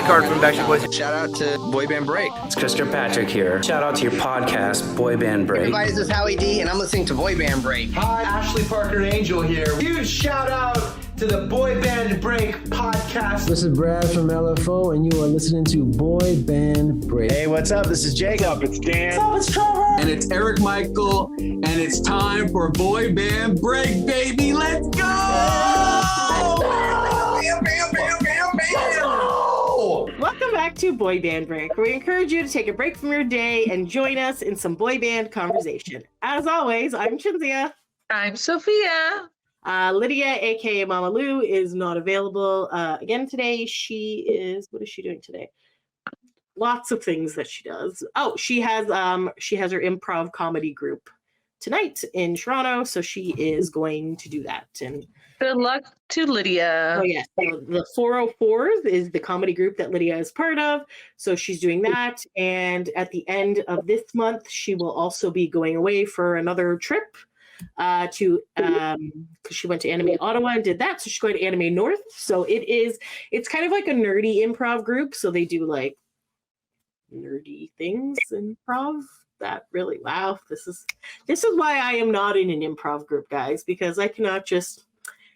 Nick Hart from Backstreet Boys. Shout out to Boy Band Break. It's Chris Kirkpatrick here. Shout out to your podcast, Boy Band Break. Hey, everybody, this is Howie D, and I'm listening to Boy Band Break. Hi, Ashley Parker Angel here. Huge shout out to the Boy Band Break podcast. This is Brad from LFO, and you are listening to Boy Band Break. Hey, what's up? This is Jacob. What's up? It's Dan. What's up? It's Trevor. And it's Eric Michael, and it's time for Boy Band Break, baby. Let's go! Welcome back to Boy Band Break, where we encourage you to take a break from your day and join us in some boy band conversation. As always, I'm Chinzia. I'm Sophia. Lydia, aka Mama Lou, is not available again today. What is she doing today? Lots of things that she does. Oh, she has her improv comedy group tonight in Toronto, so she is going to do that. And good luck to Lydia. Oh yes, so the 404s is the comedy group that Lydia is part of, so she's doing that. And at the end of this month, she will also be going away for another trip because she went to Anime Ottawa and did that, so she's going to Anime North. So it's kind of like a nerdy improv group, so they do like nerdy things improv. That really, wow, this is why I am not in an improv group, guys, because I cannot just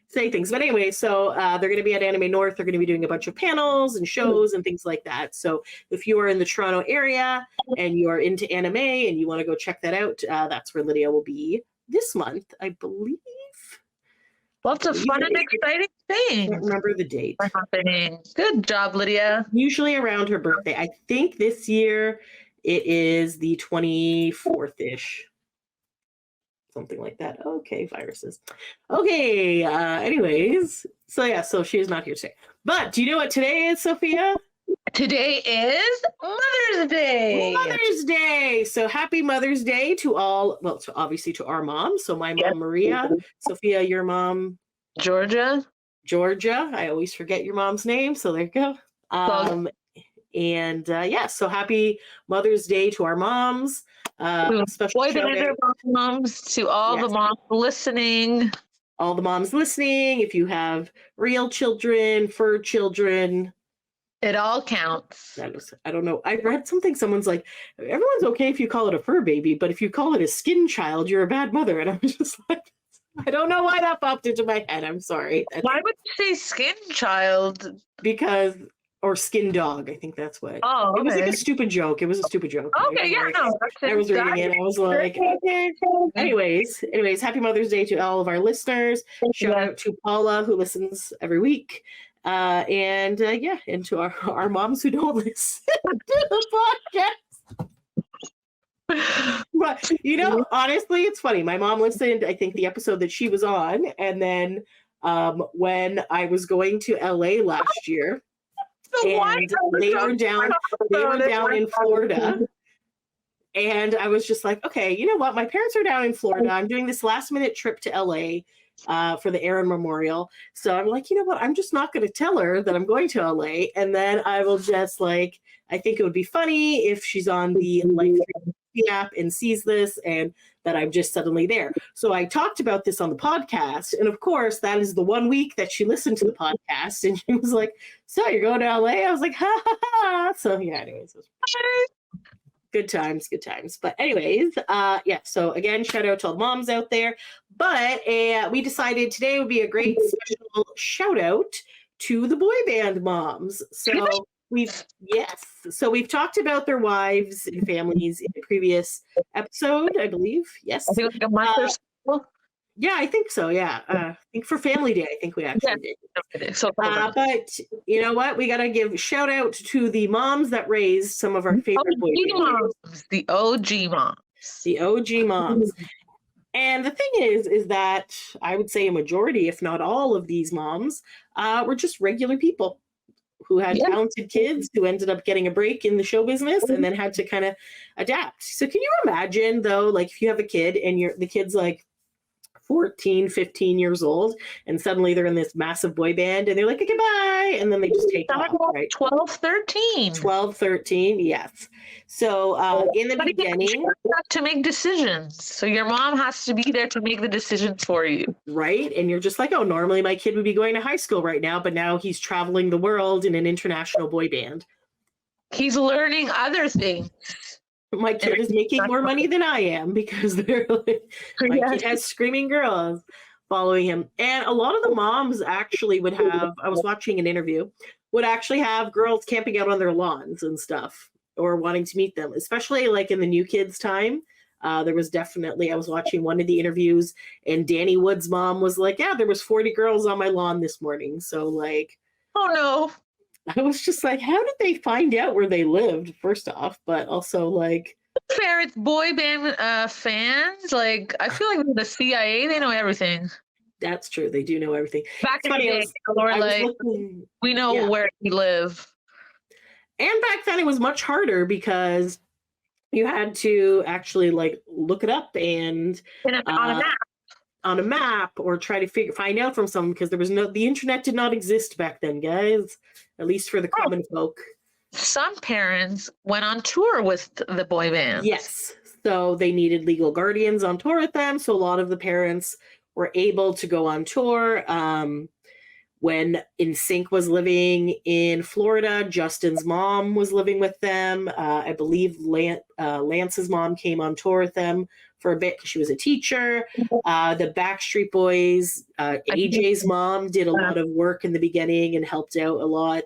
say things. But anyway, so they're going to be at Anime North. They're going to be doing a bunch of panels and shows and things like that. So if you are in the Toronto area and you are into anime and you want to go check that out, that's where Lydia will be this month, I believe. Lots of fun and exciting things. I don't remember the date. Happening. Good job, Lydia. Usually around her birthday. I think this year it is the 24th-ish. Something like that. Okay, viruses. Okay, anyways. So she is not here today. But do you know what today is, Sophia? Today is Mother's Day. Mother's Day. So happy Mother's Day to all, obviously to our mom. So my mom, Maria. Sophia, your mom? Georgia. I always forget your mom's name. So there you go. So happy Mother's Day to our moms. Special shout out moms, to all the moms listening. All the moms listening. If you have real children, fur children, it all counts. I don't know. I read something. Someone's like, everyone's okay if you call it a fur baby, but if you call it a skin child, you're a bad mother. And I was just like, I don't know why that popped into my head. I'm sorry. Why would you say skin child? Or skin dog. I think that's what. Oh, okay. It was like a stupid joke. It was a stupid joke. Okay, yeah, no. I was reading it. I was like, okay. Anyways, happy Mother's Day to all of our listeners. Shout out to Paula, who listens every week. And to our moms who don't listen to the podcast. But honestly, it's funny. My mom listened, I think, the episode that she was on, and then when I was going to LA last year, and they were down in Florida. And I was just like, okay, you know what? My parents are down in Florida. I'm doing this last minute trip to LA for the Aaron Memorial. So I'm like, you know what? I'm just not going to tell her that I'm going to LA. And then I will just I think it would be funny if she's on the app and sees this and that I'm just suddenly there. So I talked about this on the podcast. And of course, that is the 1 week that she listened to the podcast. And she was like, so you're going to LA? I was like, ha ha ha. So yeah, anyways, it was good times. But anyways, so again, shout out to all the moms out there. But we decided today would be a great special shout out to the boy band moms. So we've talked about their wives and families in a previous episode, I believe. Yes. I think like a month or so. Yeah, I think so. Yeah. I think for Family Day, I think we actually did. So, but you know what? We got to give shout out to the moms that raised some of our favorite boy bands. The OG moms. The OG moms. And the thing is that I would say a majority, if not all of these moms, were just regular people who had talented kids who ended up getting a break in the show business and then had to kind of adapt. So can you imagine though, like if you have a kid and the kid's like 14, 15 years old, and suddenly they're in this massive boy band and they're like, okay, bye. And then they just take off, right? 12, 13. 12, 13, yes. So in the beginning, to make decisions. So your mom has to be there to make the decisions for you. right? And you're just like, oh, normally my kid would be going to high school right now, but now he's traveling the world in an international boy band. He's learning other things. My kid is making more money than I am because they're like, my kid has screaming girls following him. And a lot of the moms actually would have, I was watching an interview, would actually have girls camping out on their lawns and stuff or wanting to meet them, especially like in the New Kids time. There was definitely, I was watching one of the interviews and Danny Wood's mom was like, yeah, there was 40 girls on my lawn this morning. So like, oh no. I was just like, how did they find out where they lived, first off? But also, like, fair, it's boy band fans. Like, I feel like the CIA, they know everything. that's true. They do know everything. Back in the funny, day, or like, we know where we live. And back then it was much harder because you had to actually, like, look it up and on a map or try to find out from someone because there was the internet did not exist back then, guys. At least for the common folk. Some parents went on tour with the boy band. Yes. So they needed legal guardians on tour with them. So a lot of the parents were able to go on tour. When NSYNC was living in Florida, Justin's mom was living with them. I believe Lance's mom came on tour with them for a bit because she was a teacher. The Backstreet Boys, AJ's mom did a lot of work in the beginning and helped out a lot.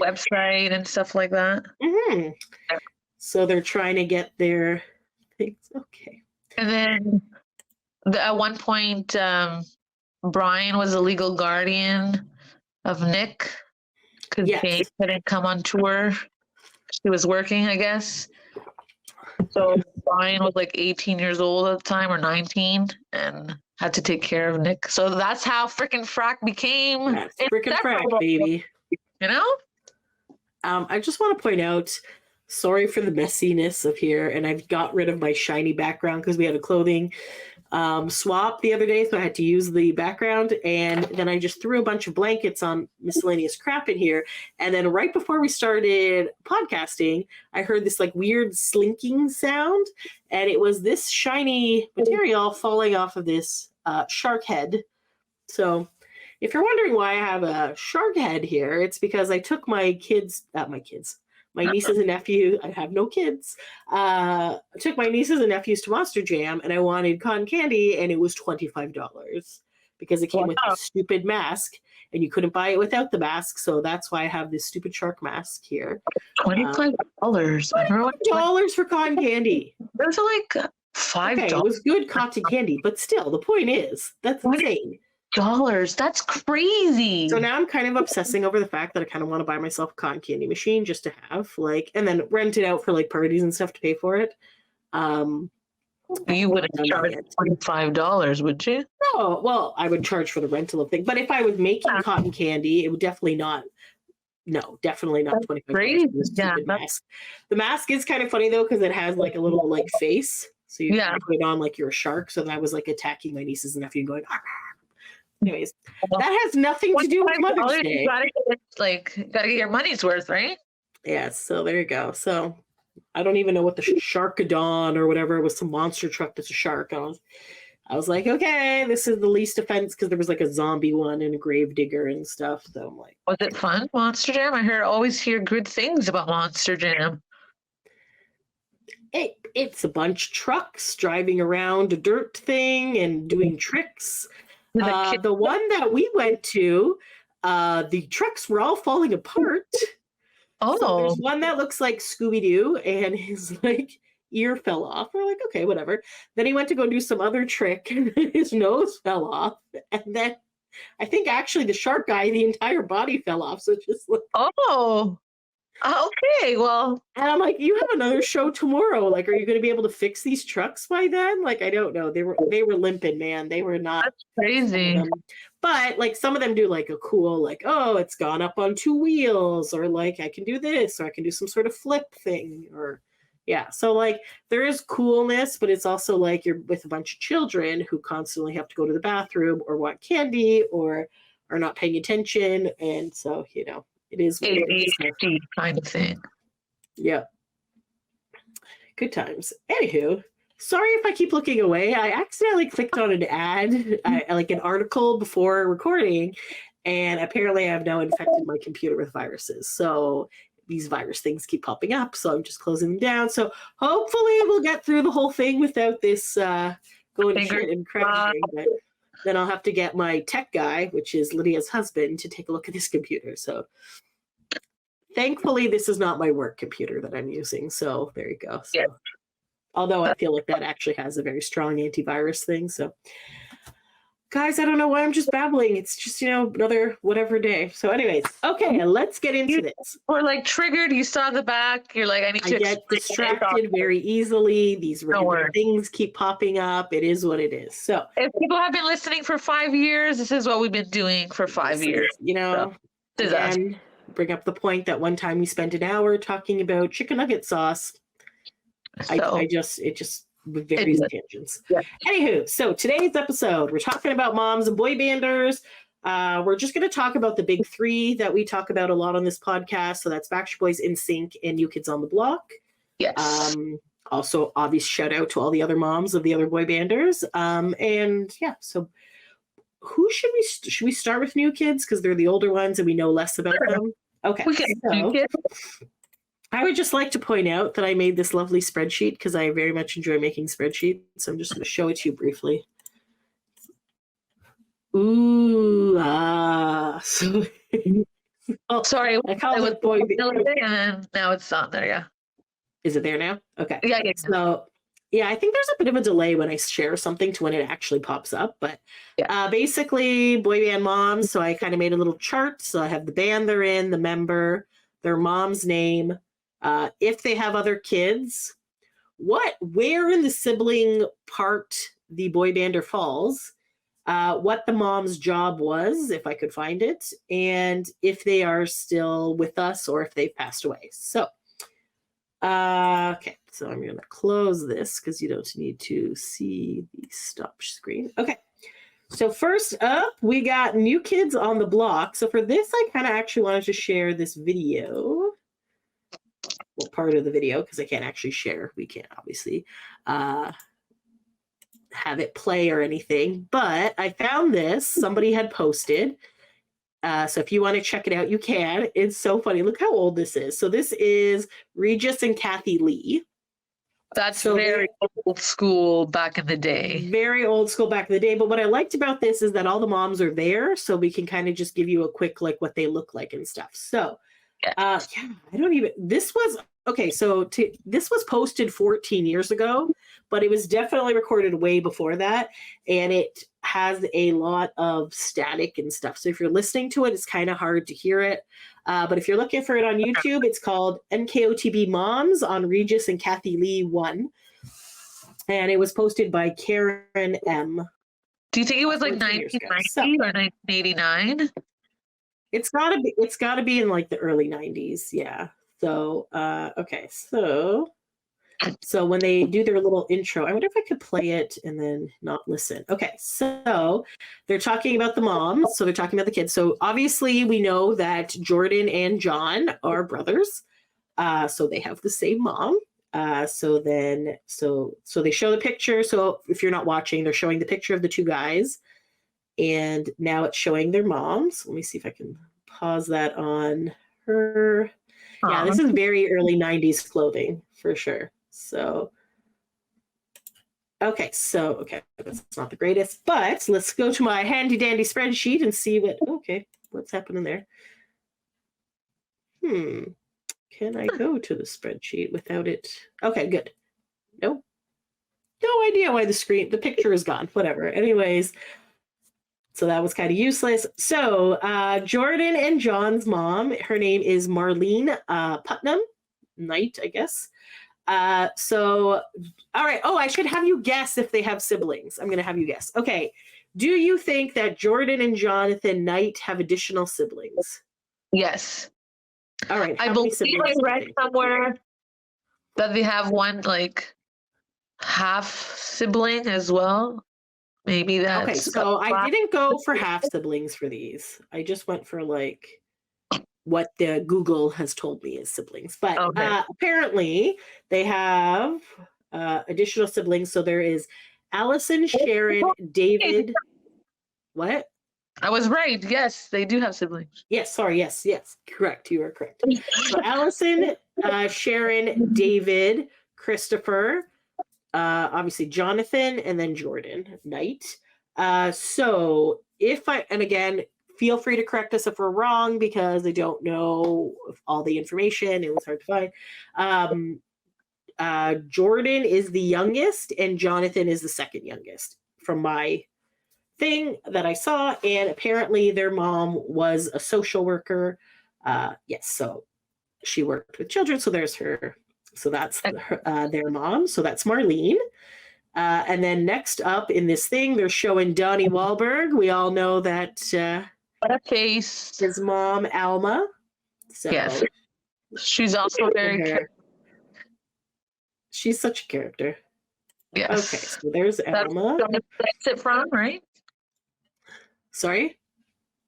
Website and stuff like that. Mm-hmm. So they're trying to get their things. Okay. And then at one point, Brian was a legal guardian of Nick because Jane couldn't come on tour. She was working, I guess. So Brian was like 18 years old at the time or 19 and had to take care of Nick. So that's how frickin' Frack became. That's frickin' Frack, baby. You know? I just want to point out, sorry for the messiness of here, and I've got rid of my shiny background because we had a clothing swap the other day, so I had to use the background, and then I just threw a bunch of blankets on miscellaneous crap in here, and then right before we started podcasting, I heard this like weird slinking sound, and it was this shiny material falling off of this shark head. So if you're wondering why I have a shark head here, it's because I took my nieces and nephews, I have no kids, I took my nieces and nephews to Monster Jam and I wanted cotton candy and it was $25 because it came with a stupid mask and you couldn't buy it without the mask. So that's why I have this stupid shark mask here. $25. $25 for cotton candy. Those are like $5. Okay, it was good cotton candy, but still, the point is, that's insane. That's crazy. So now I'm kind of obsessing over the fact that I kind of want to buy myself a cotton candy machine just to have, like, and then rent it out for like parties and stuff to pay for it. You wouldn't charge $25, would you? No, well, I would charge for the rental of thing. But if I was making cotton candy, it would definitely not. No, definitely not $25. Crazy. Yeah, mask. The mask is kind of funny though because it has like a little like face, so you can put it on like you're a shark. So then I was like attacking my nieces and nephew and going. Arr! Anyways, that has nothing to do with Mother's Day. You gotta get your money's worth, right? Yeah, so there you go. So I don't even know what the Sharkadon or whatever, it was some monster truck that's a shark. I was like, okay, this is the least offense because there was like a zombie one and a grave digger and stuff. So I'm like, was it fun, Monster Jam? I always hear good things about Monster Jam. It's a bunch of trucks driving around a dirt thing and doing tricks. The one that we went to, the trucks were all falling apart. Oh, so there's one that looks like Scooby-Doo and his like ear fell off. We're like, okay, whatever. Then he went to go do some other trick and his nose fell off. And then I think actually the shark guy, the entire body fell off. So it's just like, oh, okay, well. And I'm like, you have another show tomorrow. Like, are you going to be able to fix these trucks by then? Like, I don't know. They were limping, man. They were not. That's crazy. But like some of them do like a cool, like, oh, it's gone up on 2 wheels, or like I can do this, or I can do some sort of flip thing, or Yeah. So like there is coolness, but it's also like you're with a bunch of children who constantly have to go to the bathroom or want candy or are not paying attention. And so, you know, it is what it is. ADHD kind of thing. Yeah. Good times. Anywho, sorry if I keep looking away. I accidentally clicked on an ad, like an article before recording, and apparently I've now infected my computer with viruses. So these virus things keep popping up, so I'm just closing them down. So hopefully we'll get through the whole thing without this going to shit and crashing. But then I'll have to get my tech guy, which is Lydia's husband, to take a look at this computer. So thankfully, this is not my work computer that I'm using. So there you go. So, yeah. Although I feel like that actually has a very strong antivirus thing. So guys, I don't know why I'm just babbling. It's just, you know, another whatever day. So anyways, okay, let's get into this. Or like triggered, you saw the back, you're like, I need to get distracted very easily. These random things keep popping up. It is what it is. So if people have been listening for 5 years, this is what we've been doing for 5 years. You know, so, again, bring up the point that one time we spent an hour talking about chicken nugget sauce. So, it just with various tangents. Yeah. Anywho, so today's episode, we're talking about moms and boy banders. We're just going to talk about the big three that we talk about a lot on this podcast. So that's Backstreet Boys, NSYNC, and New Kids on the Block. Yes. Also, obvious shout out to all the other moms of the other boy banders. And yeah, so who should we start with New Kids because they're the older ones and we know less about them? Okay. So I would just like to point out that I made this lovely spreadsheet because I very much enjoy making spreadsheets. So I'm just going to show it to you briefly. Ooh, so sorry, I call it boy and then now it's on there. Yeah, is it there now? Okay. Yeah. So yeah, I think there's a bit of a delay when I share something to when it actually pops up. But basically, boy band moms. So I kind of made a little chart. So I have the band they're in, the member, their mom's name. If they have other kids, where in the sibling part the boy bander falls, what the mom's job was, if I could find it, and if they are still with us or if they've passed away. So, okay, so I'm going to close this because you don't need to see the stop screen. Okay, so first up, we got New Kids on the Block. So for this, I kind of actually wanted to share this video. Well, part of the video because I can't actually share. We can't obviously have it play or anything, but I found this. Somebody had posted. So if you want to check it out, you can. It's so funny. Look how old this is. So this is Regis and Kathy Lee. That's so very old school back in the day. Very old school back in the day. But what I liked about this is that all the moms are there. So we can kind of just give you a quick, like what they look like and stuff. So I don't even, this was, okay, so this was posted 14 years ago, but it was definitely recorded way before that. And it has a lot of static and stuff. So if you're listening to it, it's kind of hard to hear it. But if you're looking for it on YouTube, it's called NKOTB Moms on Regis and Kathy Lee 1. And it was posted by Karen M. Do you think it was like 1990 or 1989? It's gotta be in like the early 90s, yeah. So okay, so when they do their little intro, I wonder if I could play it and then not listen. Okay, so they're talking about the moms, so they're talking about the kids. So obviously we know that Jordan and John are brothers, so they have the same mom. So they show the picture. So if you're not watching, they're showing the picture of the two guys. And now it's showing their moms. Let me see if I can pause that on her. Yeah, this is very early 90s clothing for sure. So, okay, that's not the greatest, but let's go to my handy dandy spreadsheet and see what's happening there. Can I go to the spreadsheet without it? Okay, good. Nope. No idea why the picture is gone. Whatever. Anyways. So that was kind of useless. So Jordan and John's mom, her name is Marlene Putnam Knight, I guess. So, all right. Oh, I should have you guess if they have siblings. I'm going to have you guess. Okay. Do you think that Jordan and Jonathan Knight have additional siblings? Yes. All right. I believe I read somewhere that they have one like half sibling as well. Maybe that's Okay, so I didn't go for half siblings for these. I just went for like what the Google has told me is siblings. But apparently they have additional siblings. So there is Allison, Sharon, David. What? I was right. Yes, they do have siblings. Yes, sorry. Yes, correct. You are correct. So Allison, Sharon, David, Christopher, obviously Jonathan, and then Jordan Knight. So and again, feel free to correct us if we're wrong because I don't know all the information. It was hard to find. Jordan is the youngest and Jonathan is the second youngest from my thing that I saw. And apparently their mom was a social worker. Yes, so she worked with children. So there's her. So that's their mom. So that's Marlene. And then next up in this thing, they're showing Donnie Wahlberg. We all know that what a face. His mom, Alma. So yes. She's also very she's such a character. Yes. Okay, so there's Alma. That's where Donnie gets it from, right? Sorry?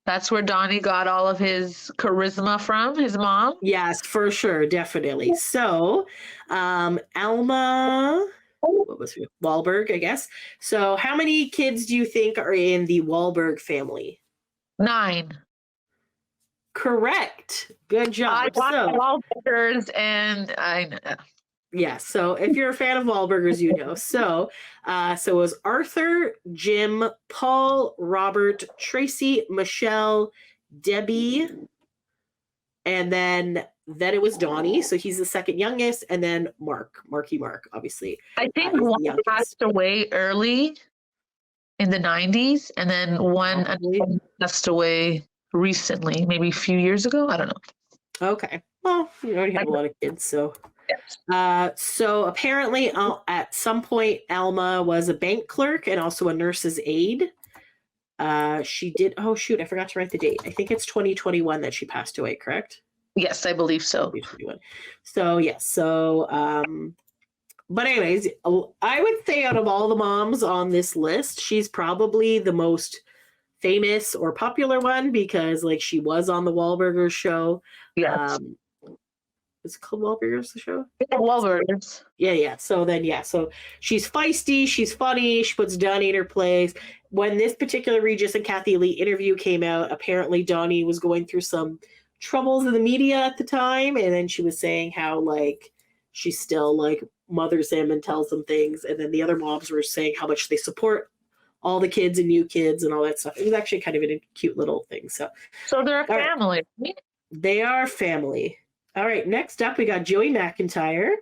That's where Donnie got all of his charisma from, his mom? Yes, for sure, definitely. So, Alma, what was her? Wahlberg, I guess. So, how many kids do you think are in the Wahlberg family? 9. Correct. Good job. I watch Wahlburgers and I know. Yeah, so if you're a fan of Wahlburgers, you know. So it was Arthur, Jim, Paul, Robert, Tracy, Michelle, Debbie, and then it was Donnie. So he's the second youngest, and then Marky Mark, obviously. I think one passed away early in the 90s, and then one passed away recently, maybe a few years ago. I don't know. Okay. Well, you already have a lot of kids, so. So apparently at some point Alma was a bank clerk and also a nurse's aide. She did, I forgot to write the date. I think it's 2021 that she passed away, correct? Yes, I believe so. 2021. So yes, but anyways, I would say out of all the moms on this list, she's probably the most famous or popular one because like she was on the Wahlburgers show. Yes. Is it called Wahlburgers, the show? Yeah, Wahlburgers. Yeah. So she's feisty, she's funny, she puts Donnie in her place. When this particular Regis and Kathy Lee interview came out, apparently Donnie was going through some troubles in the media at the time, and then she was saying how like she still like mothers him and tells them things, and then the other moms were saying how much they support all the kids and new kids and all that stuff. It was actually kind of a cute little thing. So they're a family. Right. They are family. All right, next up we got Joey McIntyre.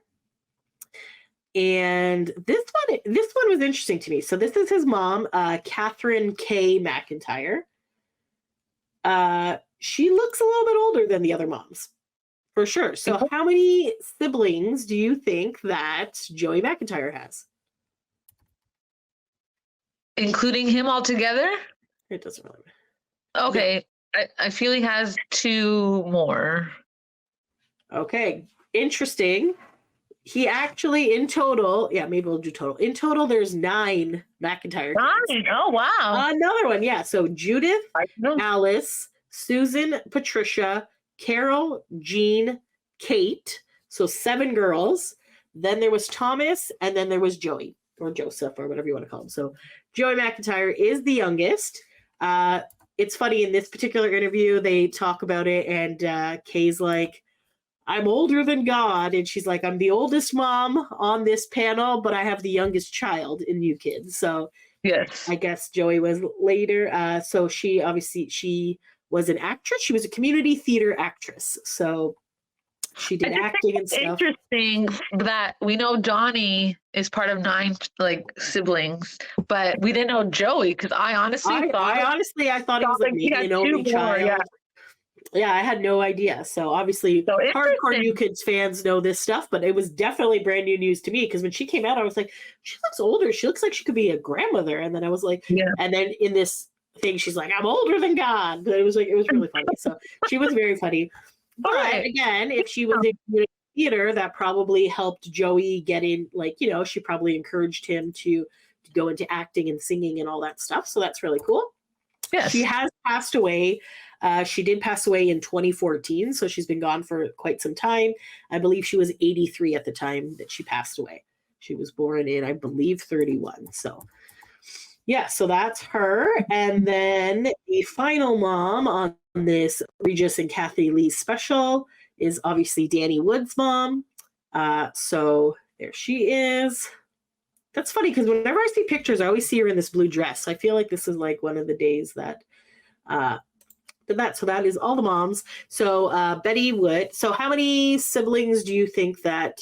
And this one was interesting to me. So this is his mom, Catherine K. McIntyre. She looks a little bit older than the other moms, for sure. So how many siblings do you think that Joey McIntyre has? Including him altogether? It doesn't really matter. Okay, no. I feel he has 2 more. Okay, interesting. He actually, in total, maybe we'll do total. In total, there's 9 McIntyre kids. 9? Oh, wow. Another one, yeah. So Judith, Alice, Susan, Patricia, Carol, Jean, Kate. So 7 girls. Then there was Thomas, and then there was Joey, or Joseph, or whatever you want to call him. So Joey McIntyre is the youngest. It's funny, in this particular interview, they talk about it, and Kay's like, I'm older than God. And she's like, I'm the oldest mom on this panel, but I have the youngest child in you kids. So yes, I guess Joey was later. So she was an actress. She was a community theater actress. So she did acting and stuff. Interesting that we know Donnie is part of 9 like siblings, but we didn't know Joey because I honestly thought he was like maybe an only child. Yeah, I had no idea. So obviously hardcore New Kids fans know this stuff, but it was definitely brand new news to me because when she came out, I was like, she looks older. She looks like she could be a grandmother. And then I was like, and then in this thing, she's like, I'm older than God. But it was really funny. So she was very funny. But again, if she was in community theater that probably helped Joey get in, like, you know, she probably encouraged him to go into acting and singing and all that stuff. So that's really cool. Yes. She has passed away. She did pass away in 2014, so she's been gone for quite some time. I believe she was 83 at the time that she passed away. She was born in, I believe, 31. So yeah, so that's her. And then the final mom on this Regis and Kathy Lee special is obviously Danny Wood's mom. So there she is. That's funny because whenever I see pictures, I always see her in this blue dress. So I feel like this is like one of the days that did that. So that is all the moms. So Betty Wood. So how many siblings do you think that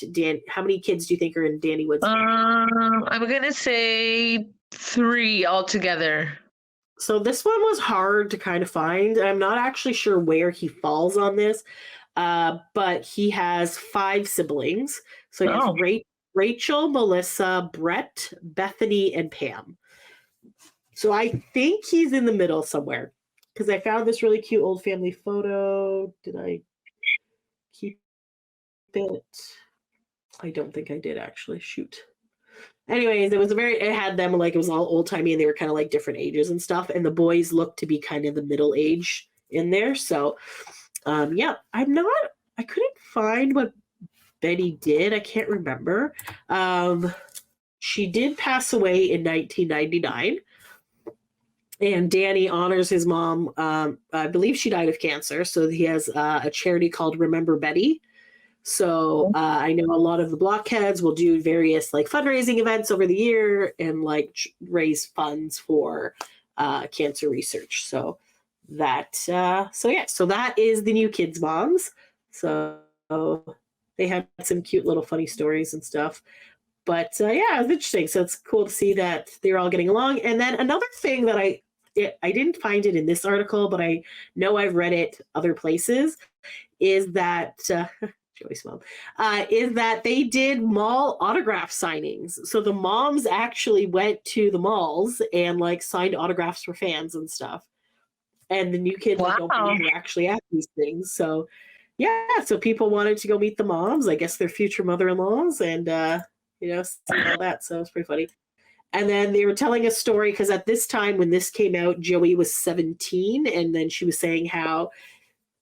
how many kids do you think are in Danny Wood's family? I'm gonna say 3 altogether. So this one was hard to kind of find. I'm not actually sure where he falls on this, but he has 5 siblings. So he has Rachel, Melissa, Brett, Bethany, and Pam. So I think he's in the middle somewhere because I found this really cute old family photo. Did I keep it? I don't think I did actually. Shoot. Anyways, it had them like, it was all old timey and they were kind of like different ages and stuff. And the boys looked to be kind of the middle age in there. So yeah, I couldn't find what Betty did. I can't remember. She did pass away in 1999. And Danny honors his mom. I believe she died of cancer. So he has a charity called Remember Betty. So I know a lot of the blockheads will do various like fundraising events over the year and like raise funds for cancer research. So that so that is the new kids' moms. So they had some cute little funny stories and stuff. But yeah, it's interesting. So it's cool to see that they're all getting along. And then another thing that I didn't find it in this article, but I know I've read it other places, is that Joey's mom, is that they did mall autograph signings. So the moms actually went to the malls and like signed autographs for fans and stuff. And the new kids don't believe they're actually at these things. So yeah, so people wanted to go meet the moms, I guess their future mother-in-laws, and you know, see all that. So it's pretty funny. And then they were telling a story because at this time when this came out, Joey was 17, and then she was saying how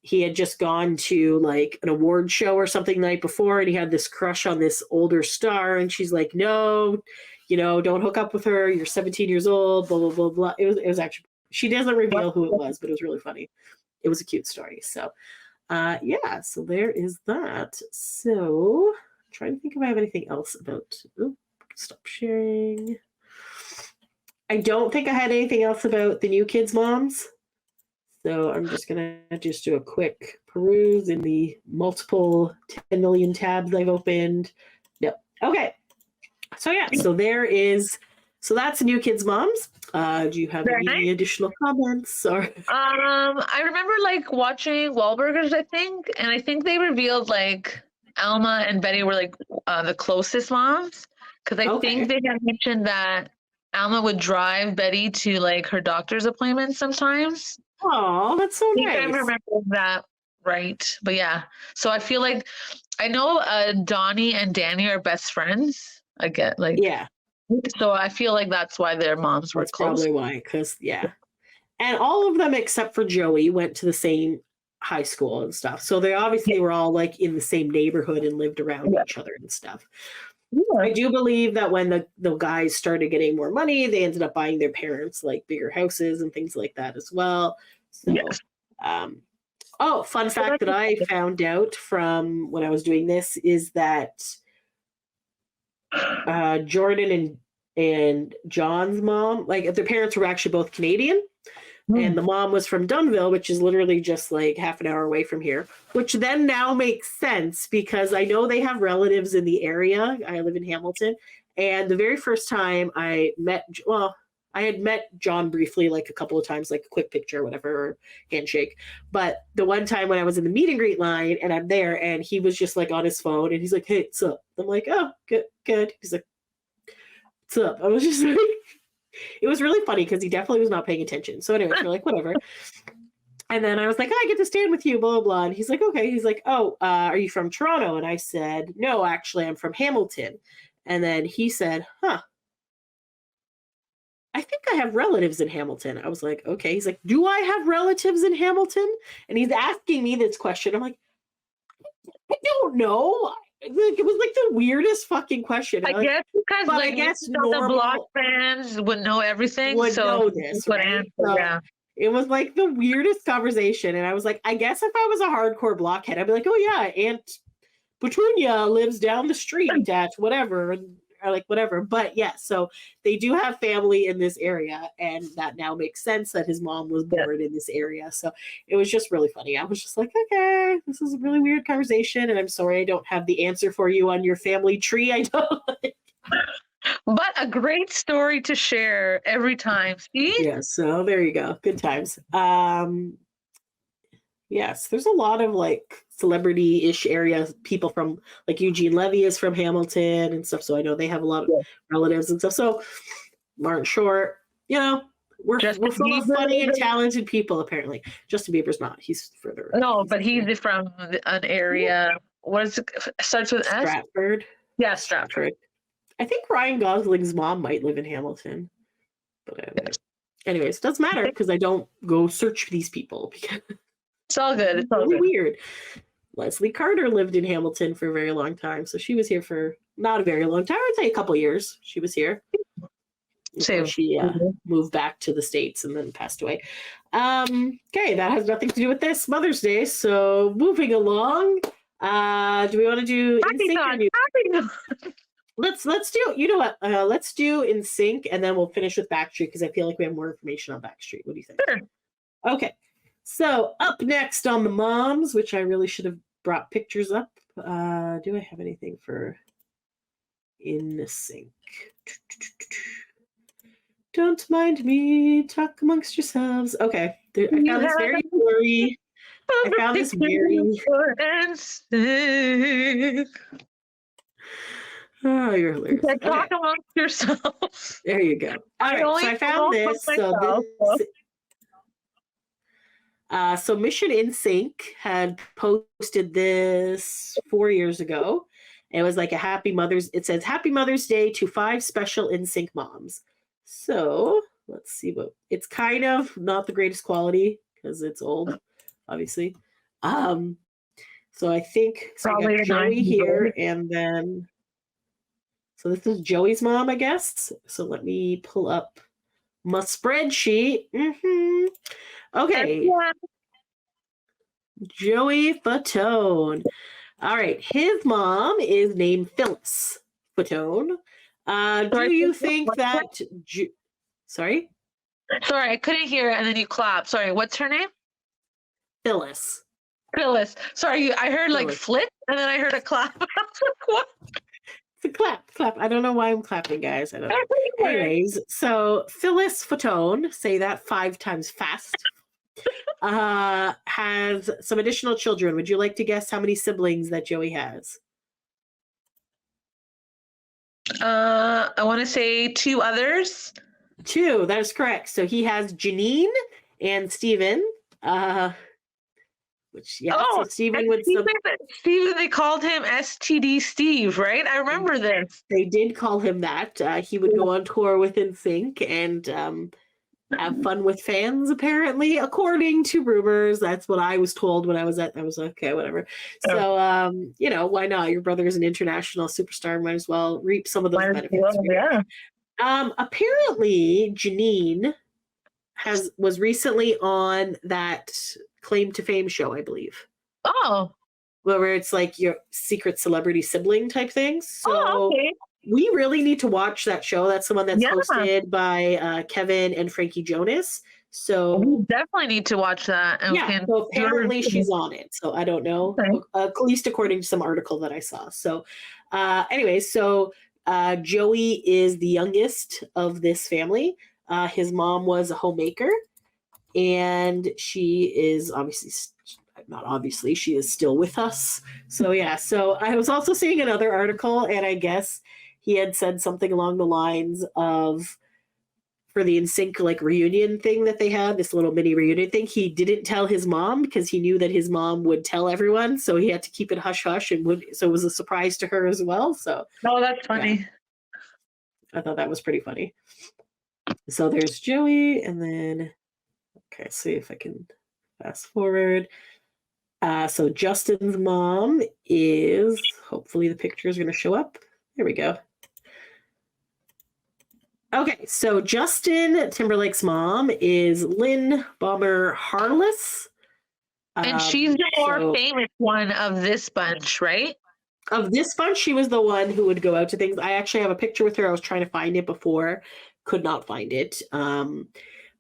he had just gone to like an award show or something the night before, and he had this crush on this older star, and she's like, no, you know, don't hook up with her. You're 17 years old, blah, blah, blah, blah. It was actually, she doesn't reveal who it was, but it was really funny. It was a cute story. So yeah, so there is that. So I'm trying to think if I have anything else about, stop sharing. I don't think I had anything else about the new kids' moms. So I'm just going to do a quick peruse in the multiple 10 million tabs I've opened. Yep. Okay. So yeah, so that's the new kids' moms. Do you have any additional comments? Or I remember like watching Wahlburgers, I think, and I think they revealed like Alma and Betty were like the closest moms, because I think they had mentioned that Alma would drive Betty to like her doctor's appointments sometimes. Oh, that's so nice. I remember that right. But yeah, so I feel like I know Donnie and Danny are best friends. I get like, yeah. So I feel like that's why their moms were close. Probably why, because yeah. And all of them except for Joey went to the same high school and stuff. So they obviously were all like in the same neighborhood and lived around each other and stuff. Yeah. I do believe that when the guys started getting more money, they ended up buying their parents like bigger houses and things like that as well. So, fun fact that I found out from when I was doing this is that Jordan and John's mom, like their parents were actually both Canadian. And the mom was from Dunnville, which is literally just like half an hour away from here, which then now makes sense because I know they have relatives in the area. I live in Hamilton. And the very first time I had met John briefly, like a couple of times, like a quick picture or whatever, or handshake. But the one time when I was in the meet and greet line and I'm there and he was just like on his phone and he's like, hey, what's up? I'm like, oh, good. He's like, what's up? I was just like, it was really funny because he definitely was not paying attention. So anyway, we're like, whatever. And then I was like, oh, I get to stand with you, blah, blah, blah. And he's like, okay. He's like, oh, are you from Toronto? And I said, no, actually, I'm from Hamilton. And then he said, huh, I think I have relatives in Hamilton. I was like, okay. He's like, do I have relatives in Hamilton? And he's asking me this question. I'm like, I don't know. It was like the weirdest fucking question. I guess because like, I guess the Block fans would know everything. Would so know this, right? answer, so yeah. It was like the weirdest conversation. And I was like, I guess if I was a hardcore blockhead, I'd be like, oh yeah, Aunt Petunia lives down the street at whatever. Or like whatever. But yeah, so they do have family in this area, and that now makes sense that his mom was born in this area. So it was just really funny. I was just like, okay, this is a really weird conversation, and I'm sorry I don't have the answer for you on your family tree. I don't. But a great story to share every time. See? Yeah, so there you go. Good times. Yes, there's a lot of like celebrity-ish areas. People from like Eugene Levy is from Hamilton and stuff. So I know they have a lot of relatives and stuff. So Martin Short, you know, we're full of funny and talented people. Apparently, Justin Bieber's not. He's further. No, but he's from an area. What is it? Starts with S. Stratford. Yeah, Stratford. I think Ryan Gosling's mom might live in Hamilton, but anyways, it doesn't matter because I don't go search for these people because. It's all good. It's all really good. Weird. Leslie Carter lived in Hamilton for a very long time. So she was here for not a very long time. I'd say a couple of years. She was here. Same. She moved back to the States and then passed away. Okay, that has nothing to do with this Mother's Day. So moving along. Do we want to do Let's do, you know what? Let's do NSYNC and then we'll finish with Backstreet because I feel like we have more information on Backstreet. What do you think? Sure. Okay. So up next on the moms, which I really should have brought pictures up. Do I have anything for NSYNC? Don't mind me. Talk amongst yourselves. Okay. I found this very blurry. I found this very. Oh, you're hilarious. Talk amongst yourselves. There you go. All right. So I found this. So Mission NSYNC had posted this 4 years ago. And it was like it says Happy Mother's Day to 5 special NSYNC moms. So let's see it's kind of not the greatest quality because it's old, obviously. So I think I got Joey here and then, so this is Joey's mom, I guess. So let me pull up my spreadsheet. Okay. Joey Fatone. All right. His mom is named Phyllis Fatone. Do you think that... Sorry? Sorry, I couldn't hear it and then you clapped. Sorry, what's her name? Phyllis. Phyllis. Sorry, I heard like flip and then I heard a clap. I was like, what? It's a clap. I don't know why I'm clapping, guys. I don't know. Anyways, so Phyllis Fatone, say that 5 times fast, has some additional children. Would you like to guess how many siblings that Joey has? I want to say 2 others. 2, that is correct. So he has Janine and Steven. So Steven would Steven, they called him STD Steve, right? I remember this. They did call him that. He would go on tour with NSYNC and have fun with fans, apparently, according to rumors. That's what I was told when I was okay, whatever. So, you know, why not? Your brother is an international superstar. Might as well reap some of those benefits. Yeah. Apparently, Janine was recently on that Claim to Fame show, I believe. Oh. Where it's like your secret celebrity sibling type things. So okay. We really need to watch that show. That's the one that's hosted by Kevin and Frankie Jonas. So we definitely need to watch that. So apparently she's on it. So I don't know, at least according to some article that I saw. So anyway, so Joey is the youngest of this family. His mom was a homemaker. And she is she is still with us. So yeah, so I was also seeing another article and I guess he had said something along the lines of for the NSYNC like reunion thing that they had, this little mini reunion thing, he didn't tell his mom because he knew that his mom would tell everyone, so he had to keep it hush hush, and so it was a surprise to her as well. So Oh, that's funny. Yeah. I thought that was pretty funny. So there's Joey, and then okay, see if I can fast forward. So Justin's mom is, hopefully the picture is going to show up. There we go. Okay, so Justin Timberlake's mom is Lynn Bomber Harless. And she's the more famous one of this bunch, right? Of this bunch, she was the one who would go out to things. I actually have a picture with her. I was trying to find it before, could not find it.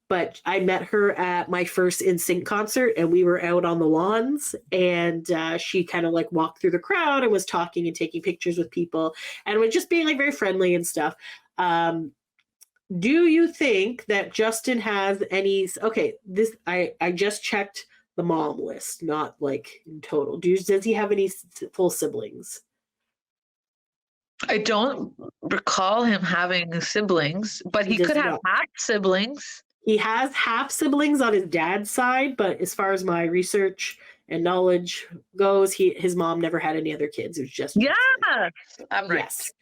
But I met her at my first NSYNC concert, and we were out on the lawns, and she kind of like walked through the crowd and was talking and taking pictures with people and was just being like very friendly and stuff. Do you think that Justin has any? Okay, this I just checked the mom list, not like in total. Does he have any full siblings? I don't recall him having siblings, but he could have half siblings. He has half siblings on his dad's side, but as far as my research and knowledge goes, his mom never had any other kids. It was just I'm right. Yes.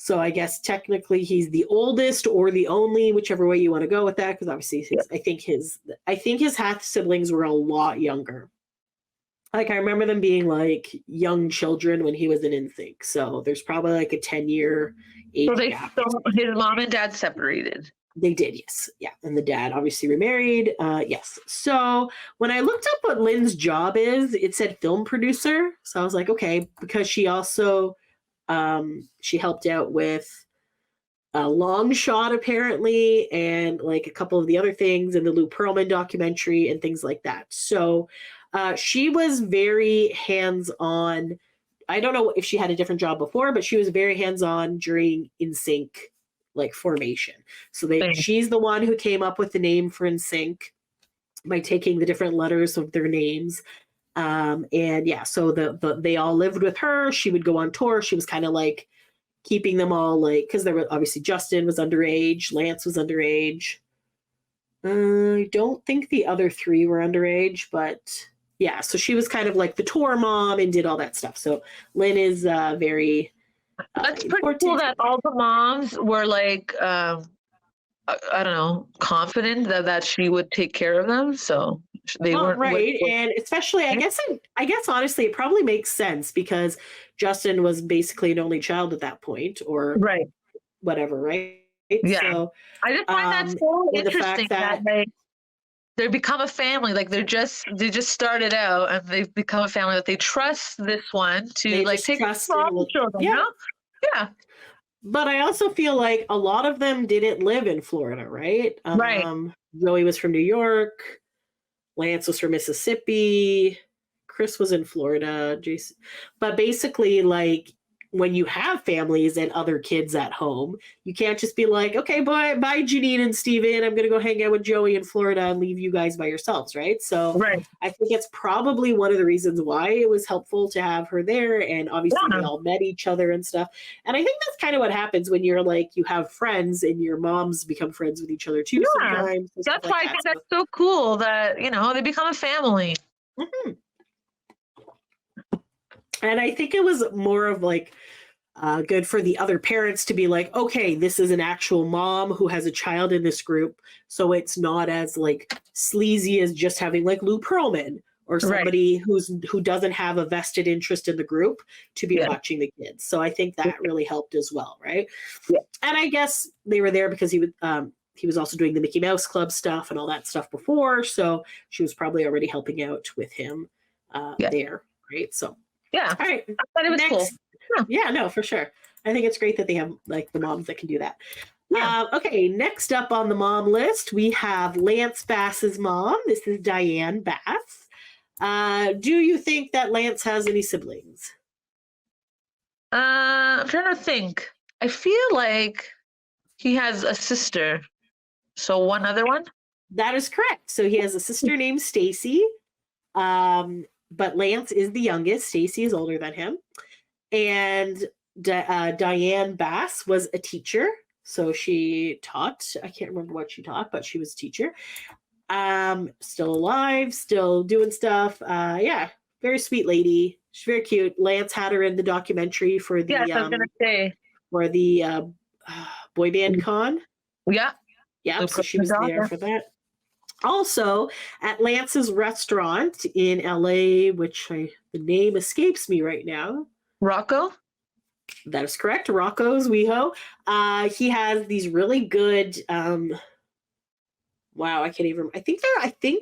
So I guess technically he's the oldest or the only, whichever way you want to go with that, because obviously I think his half siblings were a lot younger. Like I remember them being like young children when he was in NSYNC. So there's probably like a 10-year age gap. So his mom and dad separated. They did, yes. Yeah. And the dad obviously remarried. Yes. So when I looked up what Lynn's job is, it said film producer. So I was like, okay, because she also she helped out with a Long Shot apparently, and like a couple of the other things in the Lou Pearlman documentary and things like that. So she was very hands-on. I don't know if she had a different job before, but she was very hands-on during NSYNC like formation. So she's the one who came up with the name for NSYNC by taking the different letters of their names. And yeah, so they all lived with her. She would go on tour. She was kind of like keeping them all like, because there were obviously Justin was underage, Lance was underage. I don't think the other three were underage, but yeah, so she was kind of like the tour mom and did all that stuff. So Lynn is very that's pretty cool that all the moms were like I don't know, confident that she would take care of them. So they weren't right. And especially I guess honestly it probably makes sense because Justin was basically an only child at that point, or right, whatever, right? Yeah. So I just find that so interesting that they become a family. Like they just started out and they've become a family that they trust this one to like take care of the children. Yeah. You know? Yeah. But I also feel like a lot of them didn't live in Florida, right? Right. Joey was from New York. Lance was from Mississippi. Chris was in Florida. Jason. But basically, like, when you have families and other kids at home, you can't just be like, okay, bye, Janine and Steven. I'm going to go hang out with Joey in Florida and leave you guys by yourselves, right? So right. I think it's probably one of the reasons why it was helpful to have her there. And obviously they all met each other and stuff. And I think that's kind of what happens when you're like, you have friends and your moms become friends with each other too sometimes. That's why I think that's so cool that, you know, they become a family. Mm-hmm. And I think it was more of like good for the other parents to be like, okay, this is an actual mom who has a child in this group. So it's not as like sleazy as just having like Lou Pearlman or somebody who doesn't have a vested interest in the group to be watching the kids. So I think that really helped as well, right? Yeah. And I guess they were there because he was also doing the Mickey Mouse Club stuff and all that stuff before. So she was probably already helping out with him there, right? So yeah. All right. I thought it was cool. Yeah, no, for sure. I think it's great that they have like the moms that can do that. Yeah. Okay, next up on the mom list, we have Lance Bass's mom. This is Diane Bass. Do you think that Lance has any siblings? I'm trying to think. I feel like he has a sister. So one other one? That is correct. So he has a sister named Stacy. But Lance is the youngest. Stacy is older than him. And Diane Bass was a teacher. So she taught, I can't remember what she taught, but she was a teacher. Still alive, still doing stuff. Yeah, very sweet lady. She's very cute. Lance had her in the documentary for the Yes, I was gonna say. for the boy band con. Yeah. Yeah, so she was there for that. Also, at Lance's restaurant in LA, which the name escapes me right now. Rocco? That is correct. Rocco's WeHo. He has these really good wow, I can't even I think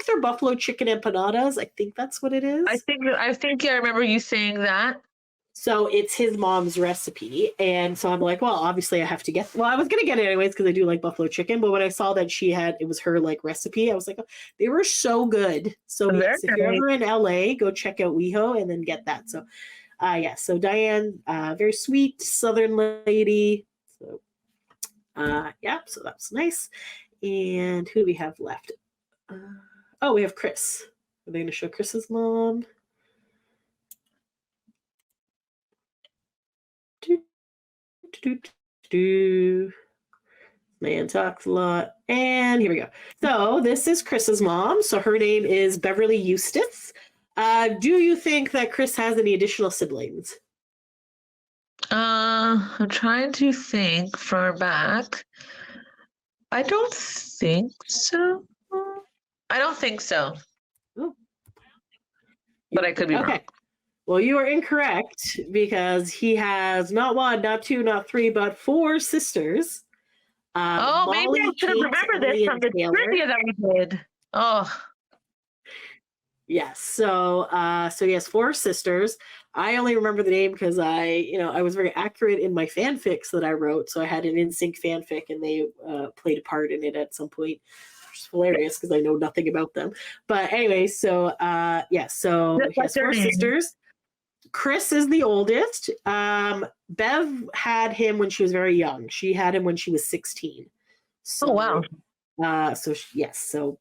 they're buffalo chicken empanadas. I think that's what it is. I think I remember you saying that. So it's his mom's recipe. And so I'm like, well, obviously I have to get, well, I was going to get it anyways because I do like buffalo chicken. But when I saw that it was her like recipe, I was like, oh, they were so good. So yes, if you're ever in LA, go check out WeHo and then get that. So yeah, so Diane, very sweet Southern lady. So yeah, so that's nice. And who do we have left? Oh, we have Chris. Are they going to show Chris's mom? Man talks a lot. And here we go. So this is Chris's mom. So her name is Beverly Eustace. Do you think that Chris has any additional siblings? I'm trying to think far back. I don't think so. Oh. But I could be wrong. Well, you are incorrect because he has not one, not two, not three, but 4 sisters. Maybe I should have remembered this from the trivia that we did. Oh. Yes. So he has 4 sisters. I only remember the name because I was very accurate in my fanfics that I wrote. So I had an NSYNC fanfic and they played a part in it at some point. Which is hilarious because I know nothing about them. But anyway, so so he has 4 sisters. Chris is the oldest. Bev had him when she was very young. She had him when she was 16. So, oh, wow. So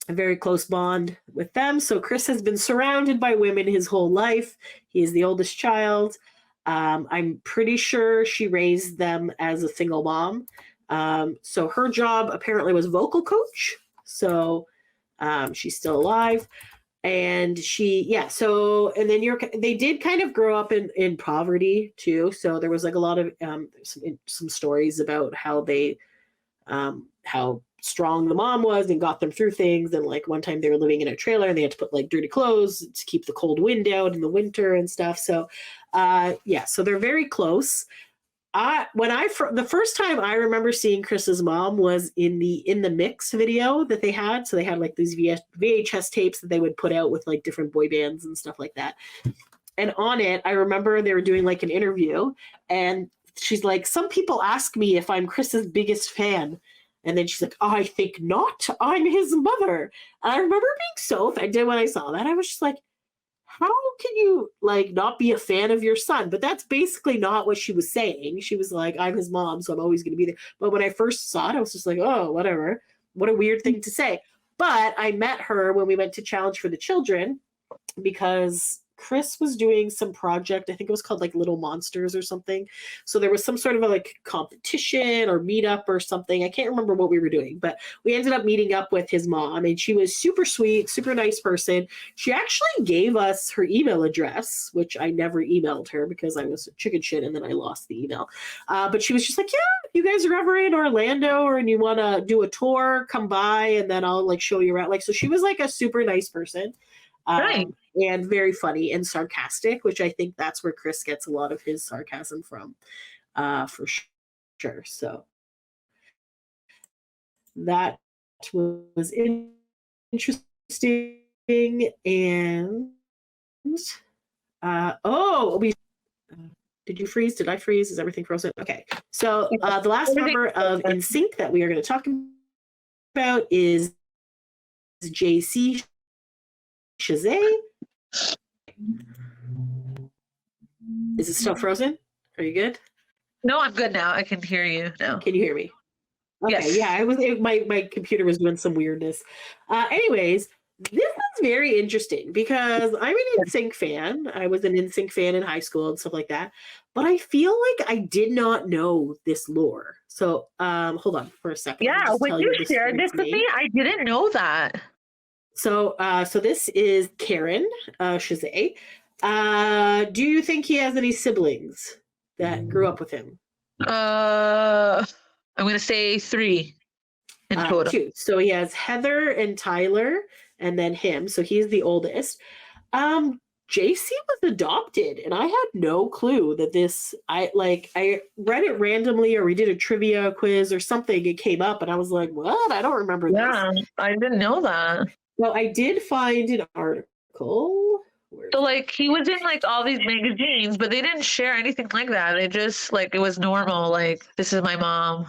a very close bond with them. So Chris has been surrounded by women his whole life. He is the oldest child. I'm pretty sure she raised them as a single mom. So her job apparently was vocal coach. So she's still alive. And and then they did kind of grow up in poverty too. So there was like a lot of some stories about how they how strong the mom was and got them through things. And like one time they were living in a trailer and they had to put like dirty clothes to keep the cold wind out in the winter and stuff. So so they're very close. The first time I remember seeing Chris's mom was in the mix video that they had. So they had like these VHS tapes that they would put out with like different boy bands and stuff like that. And on it, I remember they were doing like an interview and she's like, some people ask me if I'm Chris's biggest fan. And then she's like, oh, I think not. I'm his mother. And I remember being so offended when I saw that. I was just like, how can you like not be a fan of your son? But that's basically not what she was saying. She was like, I'm his mom, so I'm always going to be there. But when I first saw it, I was just like, oh, whatever. What a weird thing to say. But I met her when we went to Challenge for the Children because Chris was doing some project. I think it was called like Little Monsters or something. So there was some sort of a like competition or meetup or something. I can't remember what we were doing, but we ended up meeting up with his mom and she was super sweet, super nice person. She actually gave us her email address, which I never emailed her because I was chicken shit and then I lost the email. But she was just like, yeah, if you guys are ever in Orlando or and you want to do a tour, come by and then I'll like show you around. Like, so she was like a super nice person. Right. And very funny and sarcastic, which I think that's where Chris gets a lot of his sarcasm from, for sure. So that was interesting. And did you freeze? Did I freeze? Is everything frozen? Okay. So the last member of NSYNC that we are going to talk about is JC Chazé. Is it still frozen? Are you good? No, I'm good now. I can hear you now. Can you hear me? Okay, yes. Yeah, my computer was doing some weirdness. Anyways, this is very interesting because I'm an NSYNC fan. I was an NSYNC fan in high school and stuff like that. But I feel like I did not know this lore. So hold on for a second. Yeah, when you shared this with me, I didn't know that. So so this is Karen Shazay. Do you think he has any siblings that grew up with him? I'm gonna say 3 in total. 2. So he has Heather and Tyler, and then him. So he's the oldest. JC was adopted, and I had no clue that this. I read it randomly, or we did a trivia quiz or something. It came up, and I was like, "What? I don't remember this." Yeah, I didn't know that. Well, I did find an article. So like he was in like all these magazines, but they didn't share anything like that. They just like it was normal. Like this is my mom.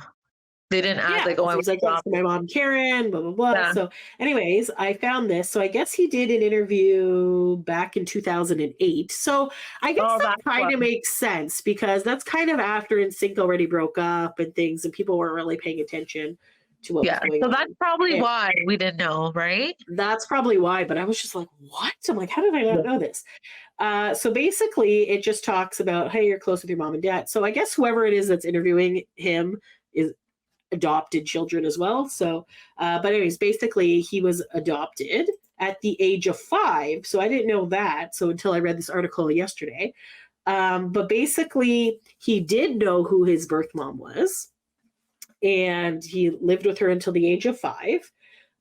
They didn't ask like, oh, I was like, this is my mom, Karen, blah blah blah. Yeah. So, anyways, I found this. So I guess he did an interview back in 2008. So I guess that kind of makes sense because that's kind of after NSYNC already broke up and things, and people weren't really paying attention to what was going on. So that's probably why we didn't know, right? That's probably why. But I was just like, what? I'm like, how did I not know this? So basically, it just talks about, hey, you're close with your mom and dad. So I guess whoever it is that's interviewing him is adopted children as well. So, but anyways, basically he was adopted at the age of 5. So I didn't know that. So until I read this article yesterday. But basically he did know who his birth mom was. And he lived with her until the age of 5.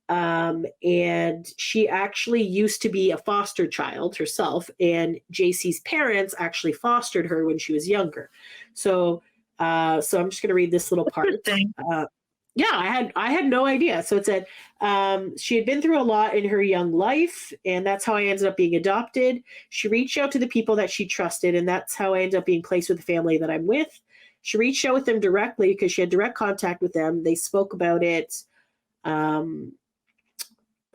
And she actually used to be a foster child herself. And JC's parents actually fostered her when she was younger. So I'm just going to read this little part. Yeah, I had no idea. So it said she had been through a lot in her young life, and that's how I ended up being adopted. She reached out to the people that she trusted, and that's how I ended up being placed with the family that I'm with. She reached out with them directly because she had direct contact with them. They spoke about it. So